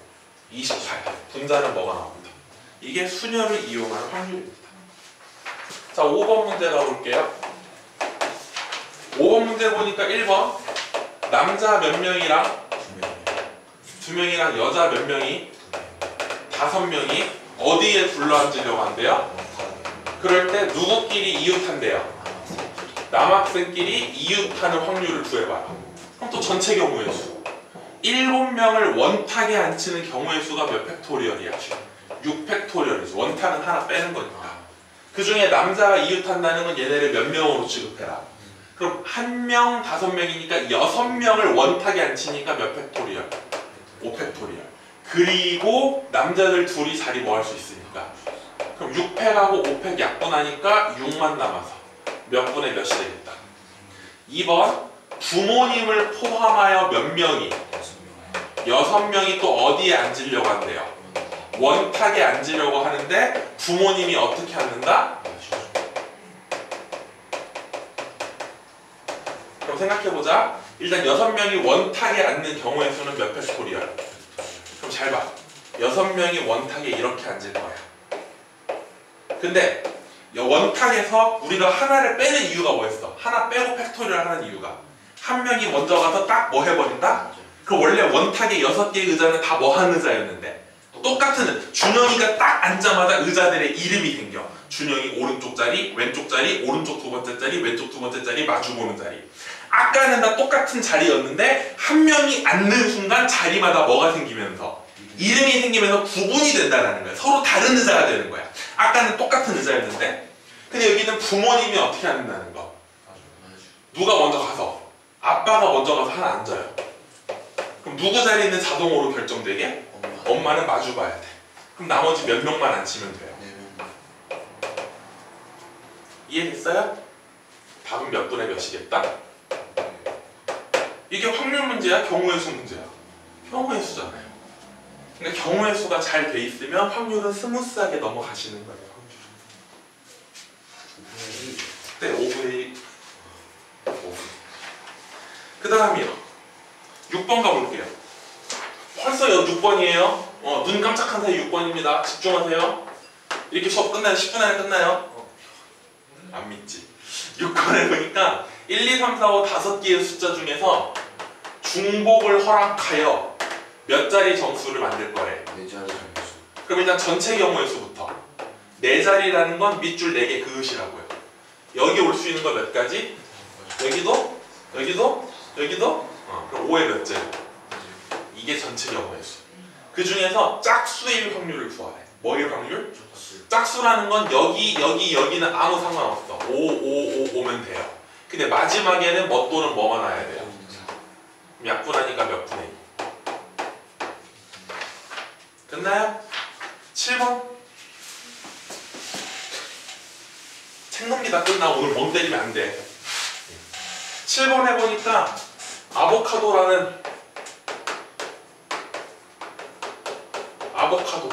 28. 분자는 뭐가 나옵니다. 이게 수녀를 이용하는 확률입니다. 자, 5번 문제 가볼게요. 5번 문제 보니까 1번 남자 몇 명이랑 2명이랑 여자 몇 명이 5명이 어디에 둘러앉으려고 한대요? 그럴 때 누구끼리 이웃한대요? 남학생끼리 이웃하는 확률을 구해봐요. 그럼 또 전체 경우의 수 7명을 원탁에 앉히는 경우의 수가 몇 팩토리얼이야? 6팩토리얼이죠. 원탁은 하나 빼는 거니까. 그 중에 남자가 이웃한다는 건 얘네를 몇 명으로 취급해라? 그럼 1명 5명이니까 6명을 원탁에 앉히니까 몇 팩토리얼? 5팩토리얼. 그리고 남자들 둘이 자리 뭐 할 수 있으니까. 그럼 6팩하고 5팩 약분하니까 6만 남아서 몇 분의 몇이 되겠다. 2번 부모님을 포함하여 몇 명이 6명이 또 어디에 앉으려고 한대요? 원탁에 앉으려고 하는데 부모님이 어떻게 앉는다? 그럼 생각해보자. 일단 6명이 원탁에 앉는 경우의 수는 몇 팩토리얼? 그럼 잘 봐. 6명이 원탁에 이렇게 앉을 거야. 근데 원탁에서 우리가 하나를 빼는 이유가 뭐였어? 하나 빼고 팩토리얼 하는 이유가 한 명이 먼저 가서 딱 뭐 해버린다? 그럼 원래 원탁의 6개의 의자는 다 뭐 하는 의자였는데 똑같은 준영이가 딱 앉자마자 의자들의 이름이 생겨. 준영이 오른쪽 자리, 왼쪽 자리, 오른쪽 두 번째 자리, 왼쪽 두 번째 자리, 마주보는 자리. 아까는 다 똑같은 자리였는데 한 명이 앉는 순간 자리마다 뭐가 생기면서 이름이 생기면서 구분이 된다는 거야. 서로 다른 의자가 되는 거야. 아까는 똑같은 의자였는데 근데 여기는 부모님이 어떻게 앉는다는 거. 누가 먼저 가서 아빠가 먼저 가서 하나 앉아요. 그럼 누구 자리는 자동으로 결정되게? 엄마는 마주 봐야 돼. 그럼 나머지 몇 명만 앉히면 돼요. 이해됐어요? 답은 몇 분의 몇이겠다? 이게 확률 문제야? 경우의 수 문제야? 경우의 수잖아요. 그러니까 경우의 수가 잘 돼 있으면 확률은 스무스하게 넘어가시는 거예요. 네, 5분의 1. 그 다음이요. 6번 가볼게요. 벌써 6번이에요. 눈 깜짝한 사이 6번입니다. 집중하세요. 이렇게 수업 끝나요? 10분 안에 끝나요? 안 믿지. 6번에 보니까 1, 2, 3, 4, 5 5개의 숫자 중에서 중복을 허락하여 몇 자리 정수를 만들 거래? 4자리 정수. 그럼 일단 전체 경우의 수부터 4자리라는 건 밑줄 4개 그릇이라고요. 여기 올 수 있는 거 몇 가지? 여기도? 여기도? 여기도? 그럼 5의 몇 자리? 이게 전체 경우의 수. 그 중에서 짝수일 확률을 구하래. 뭐일 확률? 짝수라는 건 여기는 아무 상관없어. 5, 5, 5 오면 돼요. 근데 마지막에는 뭐 또는 뭐만 와야 돼요. 그럼 약분하니까 몇 분의 2. 됐나요? 7번. 책 넘기다 끝나. 오늘 멍 때리면 안 돼. 7번 해보니까 아보카도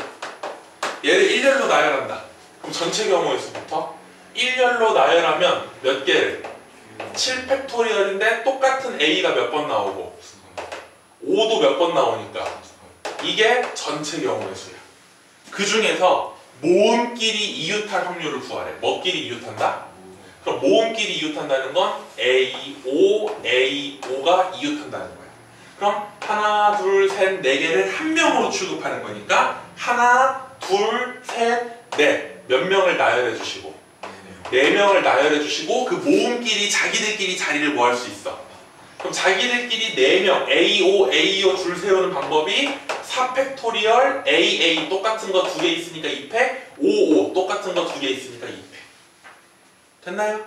얘를 일렬로 나열한다. 그럼 전체 경우의 수부터 일렬로 나열하면 몇 개를? 7팩토리얼인데 똑같은 A가 몇 번 나오고 5도 몇 번 나오니까 이게 전체 경우의 수야. 그 중에서 모음끼리 이웃할 확률을 구하래. 뭐끼리 이웃한다? 그럼 모음끼리 이웃한다는 건 A5, A5가 이웃한다는 거야. 그럼 하나, 둘, 셋, 네 개를 한 명으로 취급하는 거니까 하나, 둘, 셋, 넷. 몇 명을 나열해 주시고 4명을 나열해 주시고 그 모음끼리 자기들끼리 자리를 뭐 할 수 있어. 그럼 자기들끼리 4명 A5, A5 줄 세우는 방법이 4팩토리얼 AA 똑같은 거 2개 있으니까 2팩 55 똑같은 거 2개 있으니까 2팩. 됐나요?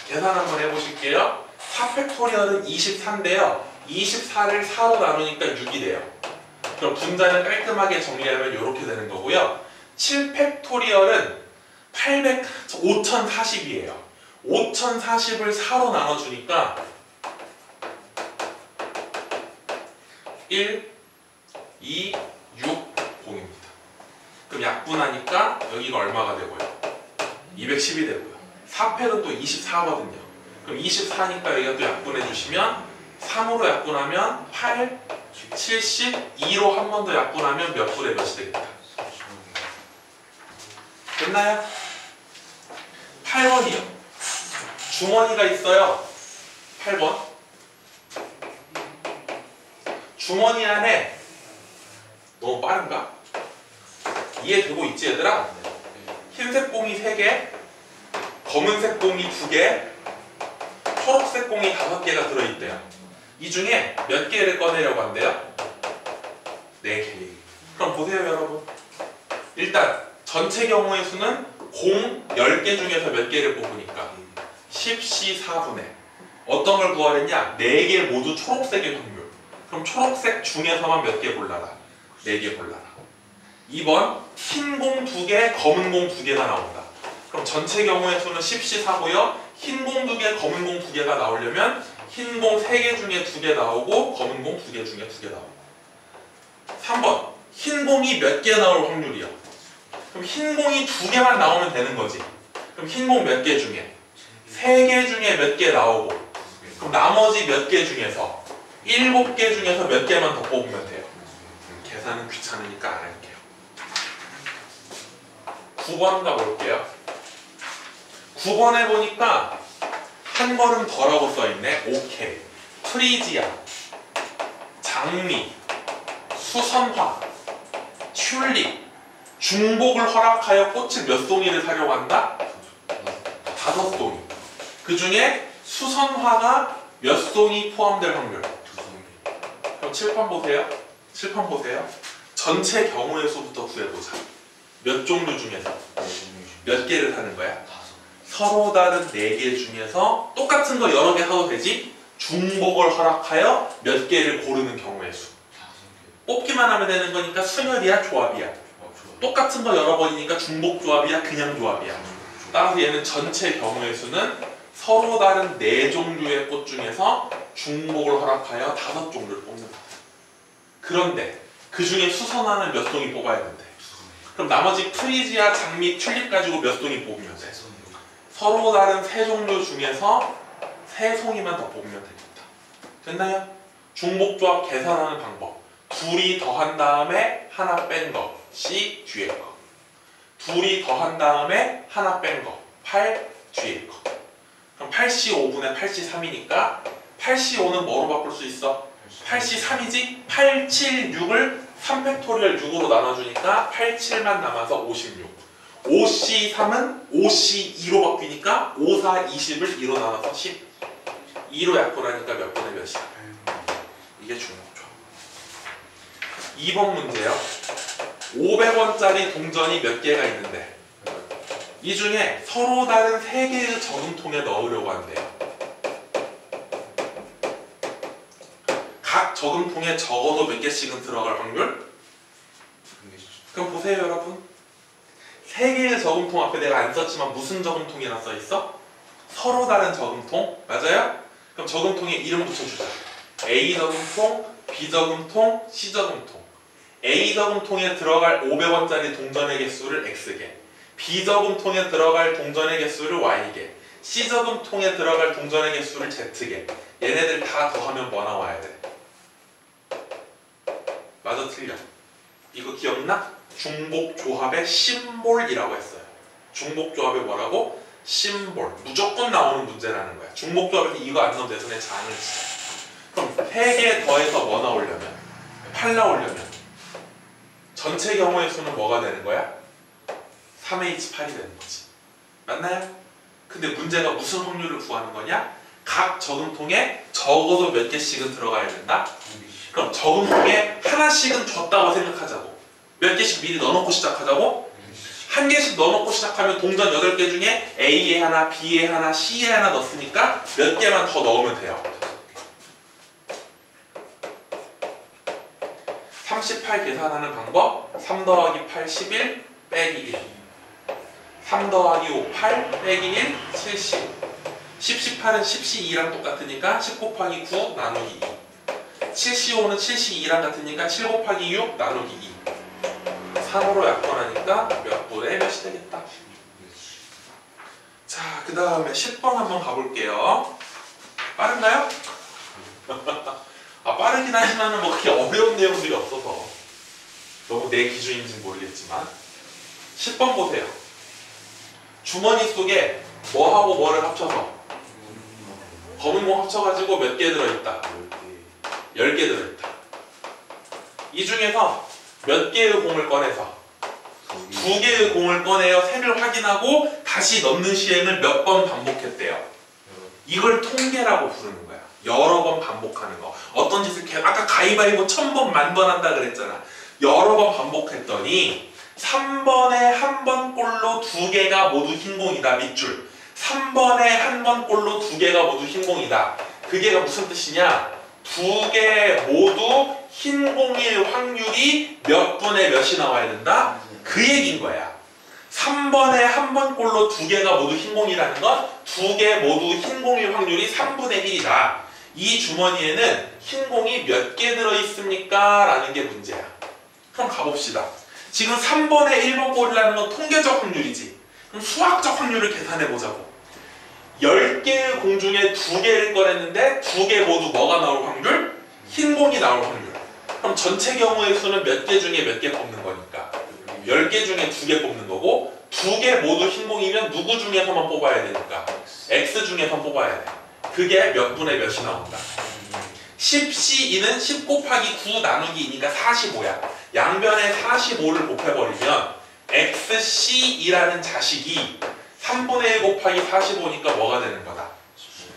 계산 한번 해보실게요. 4팩토리얼은 24인데요. 24를 4로 나누니까 6이 돼요. 그럼 분자는 깔끔하게 정리하면 이렇게 되는 거고요. 7팩토리얼은 5040이에요. 5040을 4로 나눠주니까 1, 2, 6, 0입니다. 그럼 약분하니까 여기가 얼마가 되고요? 210이 되고요. 4패는 또 24거든요. 그럼 24니까 여기가 또 약분해 주시면 3으로 약분하면 8, 72로 한 번 더 약분하면 몇 분의 몇이 되겠다. 됐나요? 8번이요. 주머니가 있어요. 8번. 주머니 안에 너무 빠른가? 이해되고 있지 얘들아? 흰색 공이 3개, 검은색 공이 2개, 초록색 공이 5개가 들어있대요. 이 중에 몇 개를 꺼내려고 한대요? 4개. 그럼 보세요 여러분. 일단 전체 경우의 수는 공 10개 중에서 몇 개를 뽑으니까 10C 4분의 어떤 걸 구하랬냐? 4개 모두 초록색의 확률. 그럼 초록색 중에서만 몇 개 골라라? 4개 골라라. 2번 흰 공 2개, 검은 공 2개가 나온다. 그럼 전체 경우의 수는 10C 4고요. 흰 공 2개, 검은 공 2개가 나오려면 흰 공 3개 중에 2개 나오고 검은 공 2개 중에 2개 나오고. 3번 흰 공이 몇 개 나올 확률이요? 그럼 흰 공이 2개만 나오면 되는 거지. 그럼 흰 공 몇 개 중에? 3개 중에 몇 개 나오고 그럼 나머지 몇 개 중에서 7개 중에서 몇 개만 더 뽑으면 돼요. 계산은 귀찮으니까 안 할게요. 9번 가볼게요. 9번에 보니까 한 걸음 덜하고 써있네. 오케이. 프리지아, 장미, 수선화, 튤립, 중복을 허락하여 꽃을 몇 송이를 사려고 한다? 5송이. 그 중에 수선화가 몇 송이 포함될 확률? 2송이. 그럼 칠판 보세요. 칠판 보세요. 전체 경우의 수부터 구해보자. 몇 종류 중에서 몇 개를 사는 거야? 서로 다른 4개 중에서 똑같은 거 여러 개 사도 되지? 중복을 허락하여 몇 개를 고르는 경우의 수. 뽑기만 하면 되는 거니까 순열이야, 조합이야? 똑같은 거 여러 번이니까 중복 조합이야, 그냥 조합이야? 따라서 얘는 전체 경우의 수는 서로 다른 4종류의 꽃 중에서 중복을 허락하여 5종류를 뽑는 거다. 그런데 그 중에 수선화는 몇 송이 뽑아야 된대? 그럼 나머지 프리지아, 장미, 튤립 가지고 몇 송이 뽑으면 돼? 서로 다른 3종류 중에서 3송이만 더 뽑으면 됩니다. 됐나요? 중복조합 계산하는 방법. 둘이 더한 다음에 하나 뺀 거. C 뒤에 거. 둘이 더한 다음에 하나 뺀 거. 8 뒤에 거. 그럼 8C 5분의 8C 3이니까 8C 5는 뭐로 바꿀 수 있어? 8C 3이지? 8, 7, 6을 3팩토리얼 6으로 나눠주니까 8, 7만 남아서 56. 5C 3은 5C 2로 바뀌니까 5, 4, 20을 2로 나눠서 10. 2로 약분하니까 몇 분의 몇이야? 이게 중복조합. 2번 문제요. 500원짜리 동전이 몇 개가 있는데 이 중에 서로 다른 3개의 저금통에 넣으려고 한대요. 각 저금통에 적어도 몇 개씩은 들어갈 확률? 그럼 보세요 여러분. 3개의 저금통 앞에 내가 안 썼지만 무슨 저금통이라 써있어? 서로 다른 저금통? 맞아요? 그럼 저금통에 이름 붙여주자. A 저금통, B 저금통, C 저금통. A 저금통에 들어갈 500원짜리 동전의 개수를 X개, B 저금통에 들어갈 동전의 개수를 Y개, C 저금통에 들어갈 동전의 개수를 Z개. 얘네들 다 더하면 뭐 나와야 돼? 맞아 틀려? 이거 기억나? 중복조합의 심볼이라고 했어요. 중복조합의 뭐라고? 심볼. 무조건 나오는 문제라는 거야. 중복조합에서 이거 안 넣으면 내 손에 장을 쳐. 그럼 3개 더해서 뭐 나오려면? 8 나오려면 전체 경우의 수는 뭐가 되는 거야? 3H8이 되는 거지. 맞나요? 근데 문제가 무슨 확률을 구하는 거냐? 각 저금통에 적어도 몇 개씩은 들어가야 된다? 그럼 저금통에 하나씩은 줬다고 생각하자고. 몇 개씩 미리 넣어놓고 시작하자고? 한 개씩 넣어놓고 시작하면 동전 8개 중에 A에 하나, B에 하나, C에 하나 넣었으니까 몇 개만 더 넣으면 돼요. 38 계산하는 방법. 3 더하기 8 11 빼기 1. 3 더하기 5 8 빼기 1 75. 10, 18은 10C2랑 똑같으니까 10 곱하기 9 나누기 2. 7C5는 7C2랑 같으니까 7 곱하기 6 나누기 2. 3으로 약분하니까 몇 분의 몇이 되겠다. 자, 그 다음에 10번 한번 가볼게요. 빠른가요? 아, 빠르긴 하지만 뭐 그렇게 어려운 내용들이 없어서 너무 내 기준인지는 모르겠지만 10번 보세요. 주머니 속에 뭐하고 뭐를 합쳐서 검은 공 합쳐가지고 몇 개 들어있다? 10개 들어있다. 이 중에서 몇 개의 공을 꺼내서 2개의 공을 꺼내어 색을 확인하고 다시 넣는 시행을 몇 번 반복했대요. 이걸 통계라고 부르는 거야. 여러 번 반복하는 거. 어떤 짓을 아까 가위바위보 1000번 만번 한다 그랬잖아. 여러 번 반복했더니 3번에 한 번 꼴로 2개가 모두 흰 공이다. 밑줄. 3번에 한 번 꼴로 2개가 모두 흰 공이다. 그게 무슨 뜻이냐? 2개 모두 흰 공일 확률이 몇 분의 몇이 나와야 된다? 그 얘기인 거야. 3번에 한 번 꼴로 2개가 모두 흰 공이라는 건 2개 모두 흰 공일 확률이 3분의 1이다. 이 주머니에는 흰 공이 몇 개 들어있습니까? 라는 게 문제야. 그럼 가봅시다. 지금 3번에 1번 꼴이라는 건 통계적 확률이지. 그럼 수학적 확률을 계산해보자고. 10개의 공 중에 2개를 꺼냈는데 2개 모두 뭐가 나올 확률? 흰 공이 나올 확률. 그럼 전체 경우의 수는 몇 개 중에 몇 개 뽑는 거니까 10개 중에 2개 뽑는 거고 2개 모두 흰 공이면 누구 중에서만 뽑아야 되니까 X 중에서 뽑아야 돼. 그게 몇 분의 몇이 나온다. 10C2는 10 곱하기 9 나누기 2니까 45야. 양변에 45를 곱해버리면 XC2라는 자식이 3분의 1 곱하기 45니까 뭐가 되는 거다.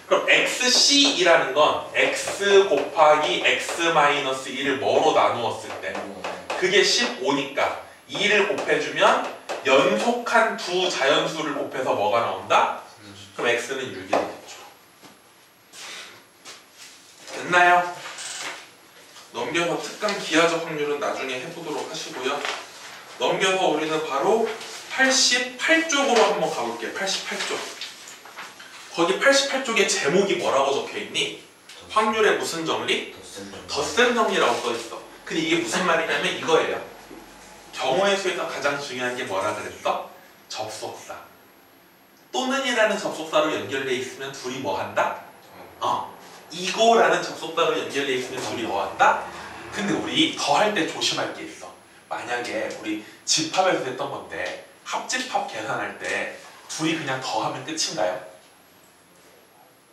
그럼 XC2라는 건 X 곱하기 X-1을 뭐로 나누었을 때 그게 15니까 2를 곱해주면 연속한 두 자연수를 곱해서 뭐가 나온다? 그럼 X는 6이 되겠죠. 됐나요? 넘겨서 특강 기하적 확률은 나중에 해보도록 하시고요. 넘겨서 우리는 바로 88쪽으로 한번 가볼게요. 88쪽. 거기 88쪽에 제목이 뭐라고 적혀있니? 확률의 무슨 정리? 덧셈 정리라고 써있어. 근데 이게 무슨 말이냐면 이거예요. 경우의 수에서 가장 중요한 게 뭐라 그랬어? 접속사. 또는 이라는 접속사로 연결되어 있으면 둘이 뭐 한다? 이거라는 접속사로 연결되어 있으면 둘이 뭐 한다? 근데 우리 더할 때 조심할 게 있어. 만약에 우리 집합에서 했던 건데 합집합 계산할 때 둘이 그냥 더하면 끝인가요?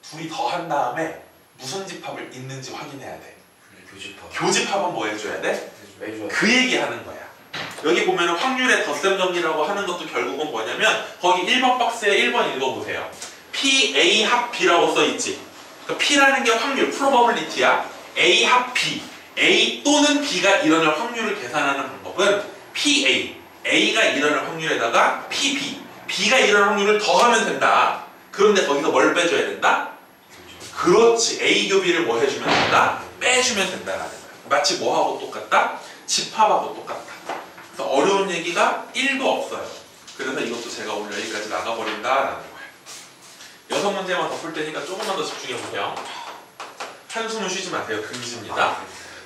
둘이 더한 다음에 무슨 집합을 있는지 확인해야 돼. 교집합. 교집합은 뭐 해줘야 돼? 해줘야 돼. 그 얘기하는 거야. 여기 보면은 확률의 덧셈 정리라고 하는 것도 결국은 뭐냐면 거기 1번 박스에 1번 읽어보세요. P, A 합 B라고 써있지. 그러니까 P라는 게 확률, 프로버빌리티야. A 합 B, A 또는 B가 일어날 확률을 계산하는 방법은 PA, A가 일어날 확률에다가 PB, B가 일어날 확률을 더하면 된다. 그런데 거기서 뭘 빼줘야 된다? 그렇지. A 교비를 뭐 해주면 된다? 빼주면 된다라는 거야. 마치 뭐하고 똑같다? 집합하고 똑같다. 그래서 어려운 얘기가 1도 없어요. 그래서 이것도 제가 오늘 여기까지 나가버린다라는 거예요. 6문제만 더 풀 테니까 조금만 더 집중해보세요. 한숨을 쉬지 마세요. 금지입니다.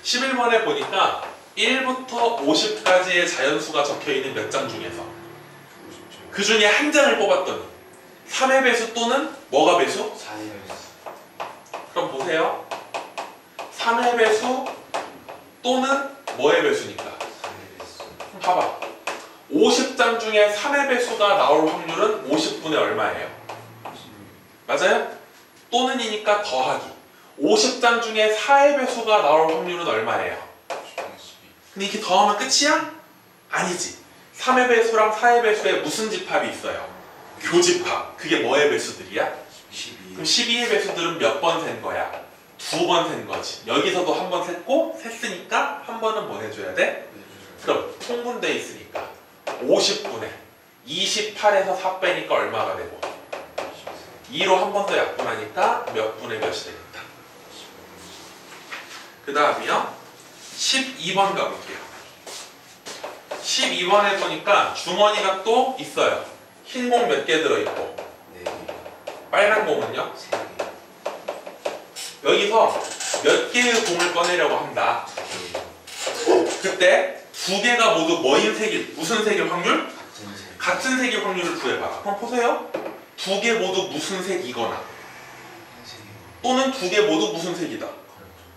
11번에 보니까 1부터 50까지의 자연수가 적혀있는 몇 장 중에서 그 중에 한 장을 뽑았더니 3의 배수 또는 뭐가 배수? 4의 배수. 그럼 보세요. 3의 배수 또는 뭐의 배수니까? 4의 배수. 그럼 봐봐. 50장 중에 3의 배수가 나올 확률은 50분의 얼마예요? 맞아요? 또는이니까 더하기. 50장 중에 4의 배수가 나올 확률은 얼마예요? 근데 이렇게 더하면 끝이야? 아니지. 3의 배수랑 4의 배수에 무슨 집합이 있어요? 교집합. 그게 뭐의 배수들이야? 12. 그럼 12의 배수들은 몇 번 센 거야? 2번 센 거지. 여기서도 한 번 셌고 셌으니까 한 번은 뭐 해줘야 돼? 그럼 통분돼 있으니까 50분의 28에서 4 빼니까 얼마가 되고 2로 한 번 더 약분하니까 몇 분의 몇이 되겠다. 그 다음이요 12번 가볼게요. 12번에 보니까 주머니가 또 있어요. 흰 공 몇 개 들어있고 4개. 빨간 공은요? 3개. 여기서 몇 개의 공을 꺼내려고 한다. 그때 두 개가 모두 뭐인 색일, 무슨 색일 확률? 같은 색. 같은 색일 확률을 구해봐라. 그럼 보세요. 두 개 모두 무슨 색이거나 흰색이고 또는 두 개 모두 무슨 색이다. 거죠.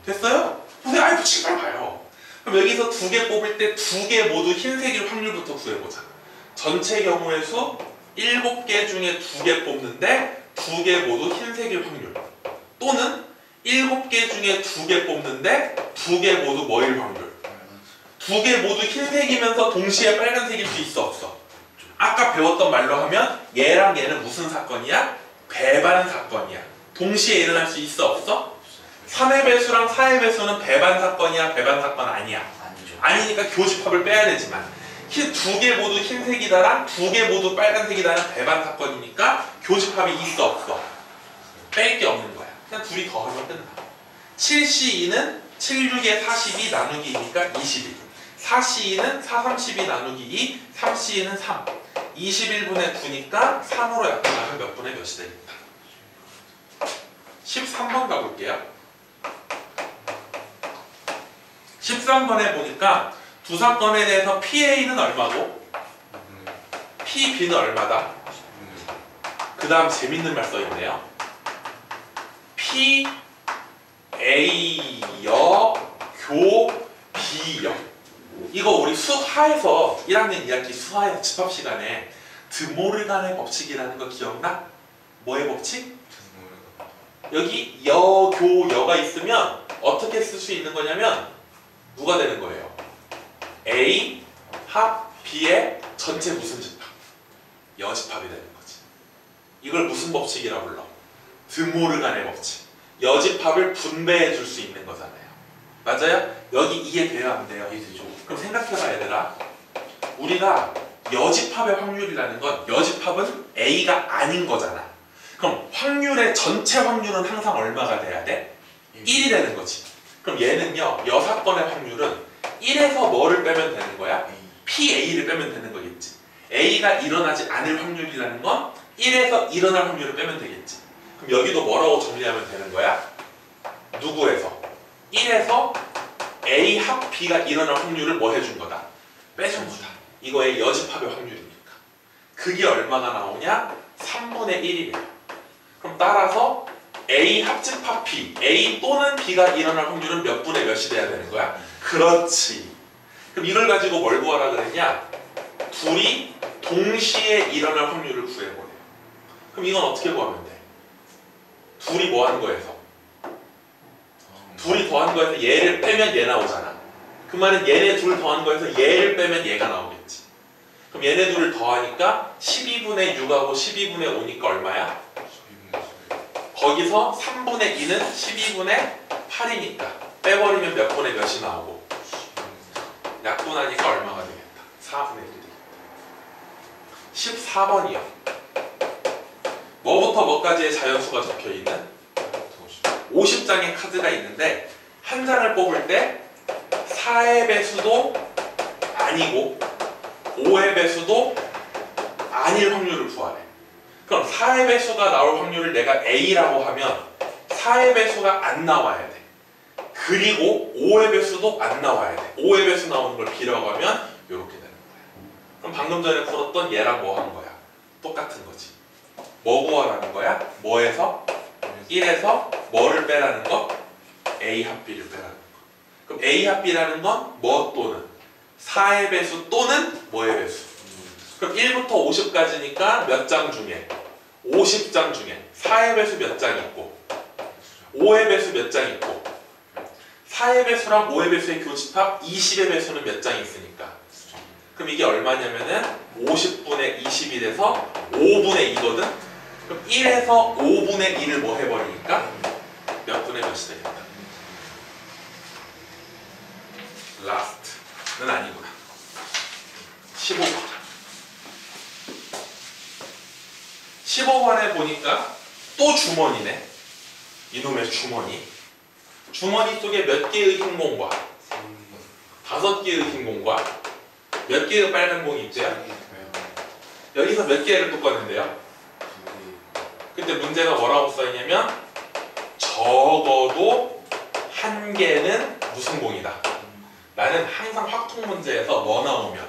됐어요? 보세요. 아이 붙이지 봐요. 그럼 여기서 두 개 뽑을 때 두 개 모두 흰색일 확률부터 구해보자. 전체 경우의 수 7개 중에 2개 뽑는데 2개 모두 흰색일 확률, 또는 7개 중에 2개 뽑는데 2개 모두 뭐일 확률. 빨간색. 2개 모두 흰색이면서 동시에 빨간색일 수 있어 없어? 아까 배웠던 말로 하면 얘랑 얘는 무슨 사건이야? 배반 사건이야. 동시에 일어날 수 있어 없어? 3의 배수랑 4의 배수는 배반 사건이야, 배반 사건 아니야? 아니죠. 아니니까 교집합을 빼야 되지만 두 개 모두 흰색이다랑 두 개 모두 빨간색이다는 배반 사건이니까 교집합이 있어 없어? 뺄 게 없는 거야. 그냥 둘이 더하면 끝나. 7C2는 7, 6에 42 나누기 2니까 22. 4C2는 4, 32 나누기 2, 3C2는 3. 21분의 9니까 3으로 약분하면 몇 분의 몇이 되겠다. 13번 가볼게요. 13번에 보니까 두 사건에 대해서 PA는 얼마고 PB는 얼마다? 그 다음 재밌는 말 써있네요. PA여 교 B여. 이거 우리 수하에서 1학년 2학기 수하에서 집합 시간에 드모르간의 법칙이라는 거 기억나? 뭐의 법칙? 여기 여교여가 있으면 어떻게 쓸 수 있는 거냐면 누가 되는 거예요? A 합 B의 전체 무슨 집합? 여집합이 되는 거지. 이걸 무슨 법칙이라 불러? 드모르간의 법칙. 여집합을 분배해 줄 수 있는 거잖아요. 맞아요? 여기 이해돼요 안 돼요? 이해되죠. 그럼 생각해봐 얘들아. 우리가 여집합의 확률이라는 건 여집합은 A가 아닌 거잖아. 그럼 확률의 전체 확률은 항상 얼마가 돼야 돼? 1이 되는 거지. 그럼 얘는요, 여사건의 확률은 1에서 뭐를 빼면 되는 거야? PA를 빼면 되는 거겠지. A가 일어나지 않을 확률이라는 건 1에서 일어날 확률을 빼면 되겠지. 그럼 여기도 뭐라고 정리하면 되는 거야? 누구에서? 1에서 A 합 B가 일어날 확률을 뭐 해준 거다? 빼준 거다. 이거의 여집합의 확률이니까. 그게 얼마가 나오냐? 3분의 1이래요. 그럼 따라서 A 합집합 B, A 또는 B가 일어날 확률은 몇 분의 몇이 돼야 되는 거야? 그렇지. 그럼 이걸 가지고 뭘 구하라 그랬냐? 둘이 동시에 일어날 확률을 구해보래요. 그럼 이건 어떻게 구하면 돼? 둘이 뭐 하는 거에서? 둘이 더한 거에서 얘를 빼면 얘 나오잖아. 그 말은 얘네 둘 더한 거에서 얘를 빼면 얘가 나오겠지. 그럼 얘네 둘을 더하니까 12분의 6하고 12분의 5니까 얼마야? 거기서 3분의 2는 12분의 8이니까 빼버리면 몇 분의 몇이 나오고 약분하니까 얼마가 되겠다? 4분의 1이 되겠다. 14번이요. 뭐부터 뭐까지의 자연수가 적혀있는? 50장의 카드가 있는데 한 장을 뽑을 때 4의 배수도 아니고 5의 배수도 아닐 확률을 구하래. 그럼 4의 배수가 나올 확률을 내가 A라고 하면 4의 배수가 안 나와야 돼. 그리고 5의 배수도 안 나와야 돼. 5의 배수 나오는 걸 B라고 하면 이렇게 되는 거야. 그럼 방금 전에 풀었던 얘랑 뭐 하는 거야? 똑같은 거지. 뭐 구하라는 거야? 뭐에서? 1에서 뭐를 빼라는 거? A 합 B를 빼라는 거. 그럼 A 합 B라는 건 뭐 또는? 4의 배수 또는 뭐의 배수? 그럼 1부터 50까지니까 몇 장 중에? 50장 중에 4의 배수 몇 장 있고 5의 배수 몇 장 있고 4의 배수랑 5의 배수의 교집합 20의 배수는 몇 장 있으니까 그럼 이게 얼마냐면은 50분의 20이 돼서 5분의 2거든? 그럼 1에서 5분의 2를 뭐 해버리니까 몇 분의 몇이 되겠다. 라스트는 아니구나. 15번. 15번에 보니까 또 주머니네. 이놈의 주머니. 주머니 속에 몇 개의 흰 공과 5개의 흰 공과 몇 개의 빨간 공이 있죠? 여기서 몇 개를 뚜껑인데요? 근데 문제가 뭐라고 써있냐면 적어도 한 개는 무슨 공이다? 나는 항상 확통 문제에서 뭐 나오면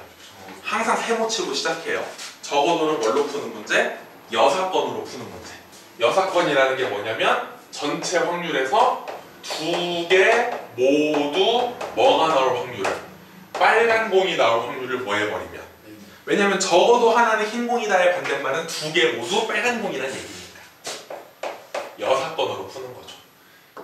항상 세모치로 시작해요. 적어도는 뭘로 푸는 문제? 여사건으로 푸는 문제. 여사건이라는 게 뭐냐면 전체 확률에서 두 개 모두 뭐가 나올 확률을, 빨간 공이 나올 확률을 뭐 해버리면, 왜냐면 적어도 하나는 흰 공이다의 반대말은 두 개 모두 빨간 공이라는 얘기니까 여사건으로 푸는 거죠.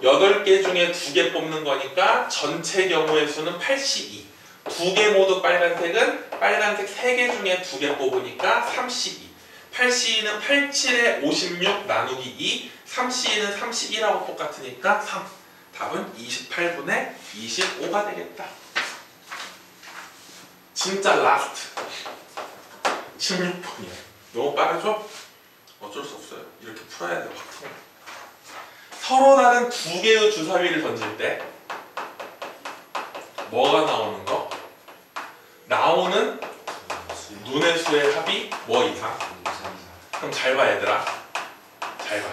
8개 중에 2개 뽑는 거니까 전체 경우의 수는 82. 2개 모두 빨간색은 빨간색 3개 중에 2개 뽑으니까 32. 82는 87에 56 나누기 2, 32는 31하고 똑같으니까 3. 답은 28분의 25가 되겠다. 진짜 라스트 16번이야. 너무 빠르죠? 어쩔 수 없어요. 이렇게 풀어야 돼요. 확통. 서로 다른 2개의 주사위를 던질 때 뭐가 나오는 거? 나오는 눈의 수의 합이 뭐 이상? 그럼 잘 봐 얘들아. 잘 봐.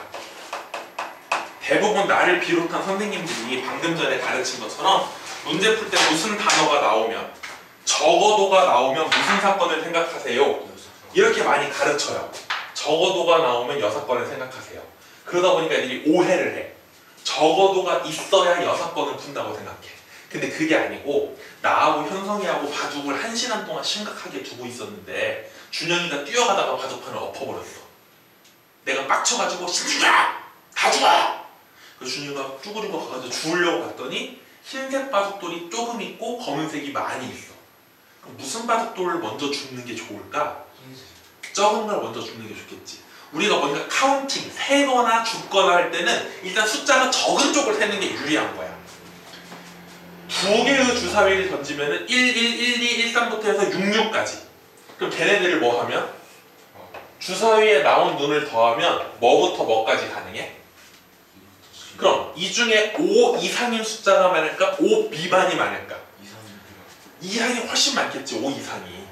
대부분 나를 비롯한 선생님들이 방금 전에 가르친 것처럼 문제 풀 때 무슨 단어가 나오면, 적어도가 나오면 무슨 사건을 생각하세요? 이렇게 많이 가르쳐요. 적어도가 나오면 여사건을 생각하세요. 그러다 보니까 애들이 오해를 해. 적어도가 있어야 여사건을 푼다고 생각해. 근데 그게 아니고 나하고 현성이하고 바둑을 1시간 동안 심각하게 두고 있었는데 준영이가 뛰어가다가 바둑판을 엎어버렸어. 내가 빡쳐가지고 신죽여! 다 죽어! 그래서 준영이가 쭈그리고 가가지고 죽으려고 봤더니 흰색 바둑돌이 조금 있고 검은색이 많이 있어. 그럼 무슨 바둑돌을 먼저 줍는 게 좋을까? 적은 걸 먼저 줍는 게 좋겠지. 우리가 뭔가 카운팅, 세거나 줍거나 할 때는 일단 숫자가 적은 쪽을 세는 게 유리한 거야. 2개의 주사위를 던지면은 1, 1, 1, 2, 1, 3부터 해서 6, 6까지. 그럼 걔네들을 뭐 하면? 주사위에 나온 눈을 더하면 뭐부터 뭐까지 가능해? 그럼 이 중에 5 이상인 숫자가 많을까? 5 미만이 많을까? 이상이 훨씬 많겠지. 5 이상이.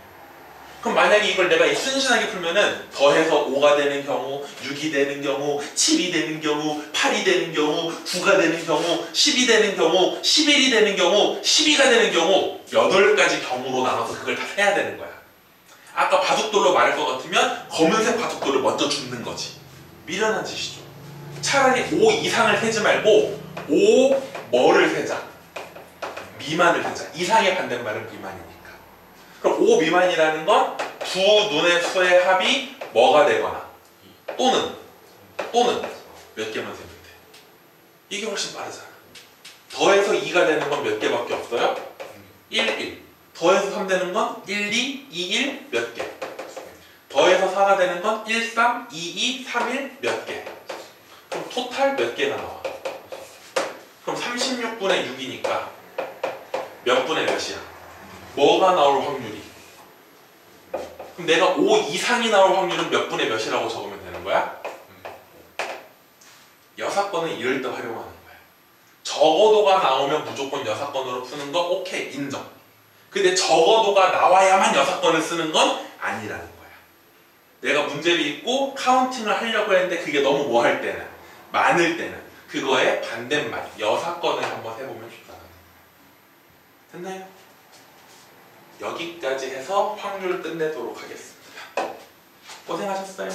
그럼 만약에 이걸 내가 순진하게 풀면은 더해서 5가 되는 경우, 6이 되는 경우, 7이 되는 경우, 8이 되는 경우, 9가 되는 경우, 10이 되는 경우, 11이 되는 경우, 12가 되는 경우 8가지 경우로 나눠서 그걸 다 세야 되는 거야. 아까 바둑돌로 말할 것 같으면 검은색 바둑돌을 먼저 줍는 거지. 미련한 짓이죠. 차라리 5 이상을 세지 말고 5 뭐를 세자? 미만을 세자. 이상의 반대말은 미만이니까. 그럼 5 미만이라는 건 두 눈의 수의 합이 뭐가 되거나 또는 몇 개만 세면 돼. 이게 훨씬 빠르잖아. 더해서 2가 되는 건 몇 개밖에 없어요? 1, 1. 더해서 3 되는 건 1, 2, 2, 1 몇 개. 더해서 4가 되는 건 1, 3, 2, 2, 3, 1 몇 개. 그럼 토탈 몇 개가 나와? 그럼 36분의 6이니까 몇 분의 몇이야? 뭐가 나올 확률이? 그럼 내가 5 이상이 나올 확률은 몇 분의 몇이라고 적으면 되는 거야? 여사건은 이럴 때 활용하는 거야. 적어도가 나오면 무조건 여사건으로 푸는 거 오케이 인정. 근데 적어도가 나와야만 여사건을 쓰는 건 아니라는 거야. 내가 문제를 읽고 카운팅을 하려고 했는데 그게 너무 뭐 할 때는, 많을 때는 그거의 반대말 여사건을 한번 해보면 좋다. 됐나요? 여기까지 해서 확률 끝내도록 하겠습니다. 고생하셨어요.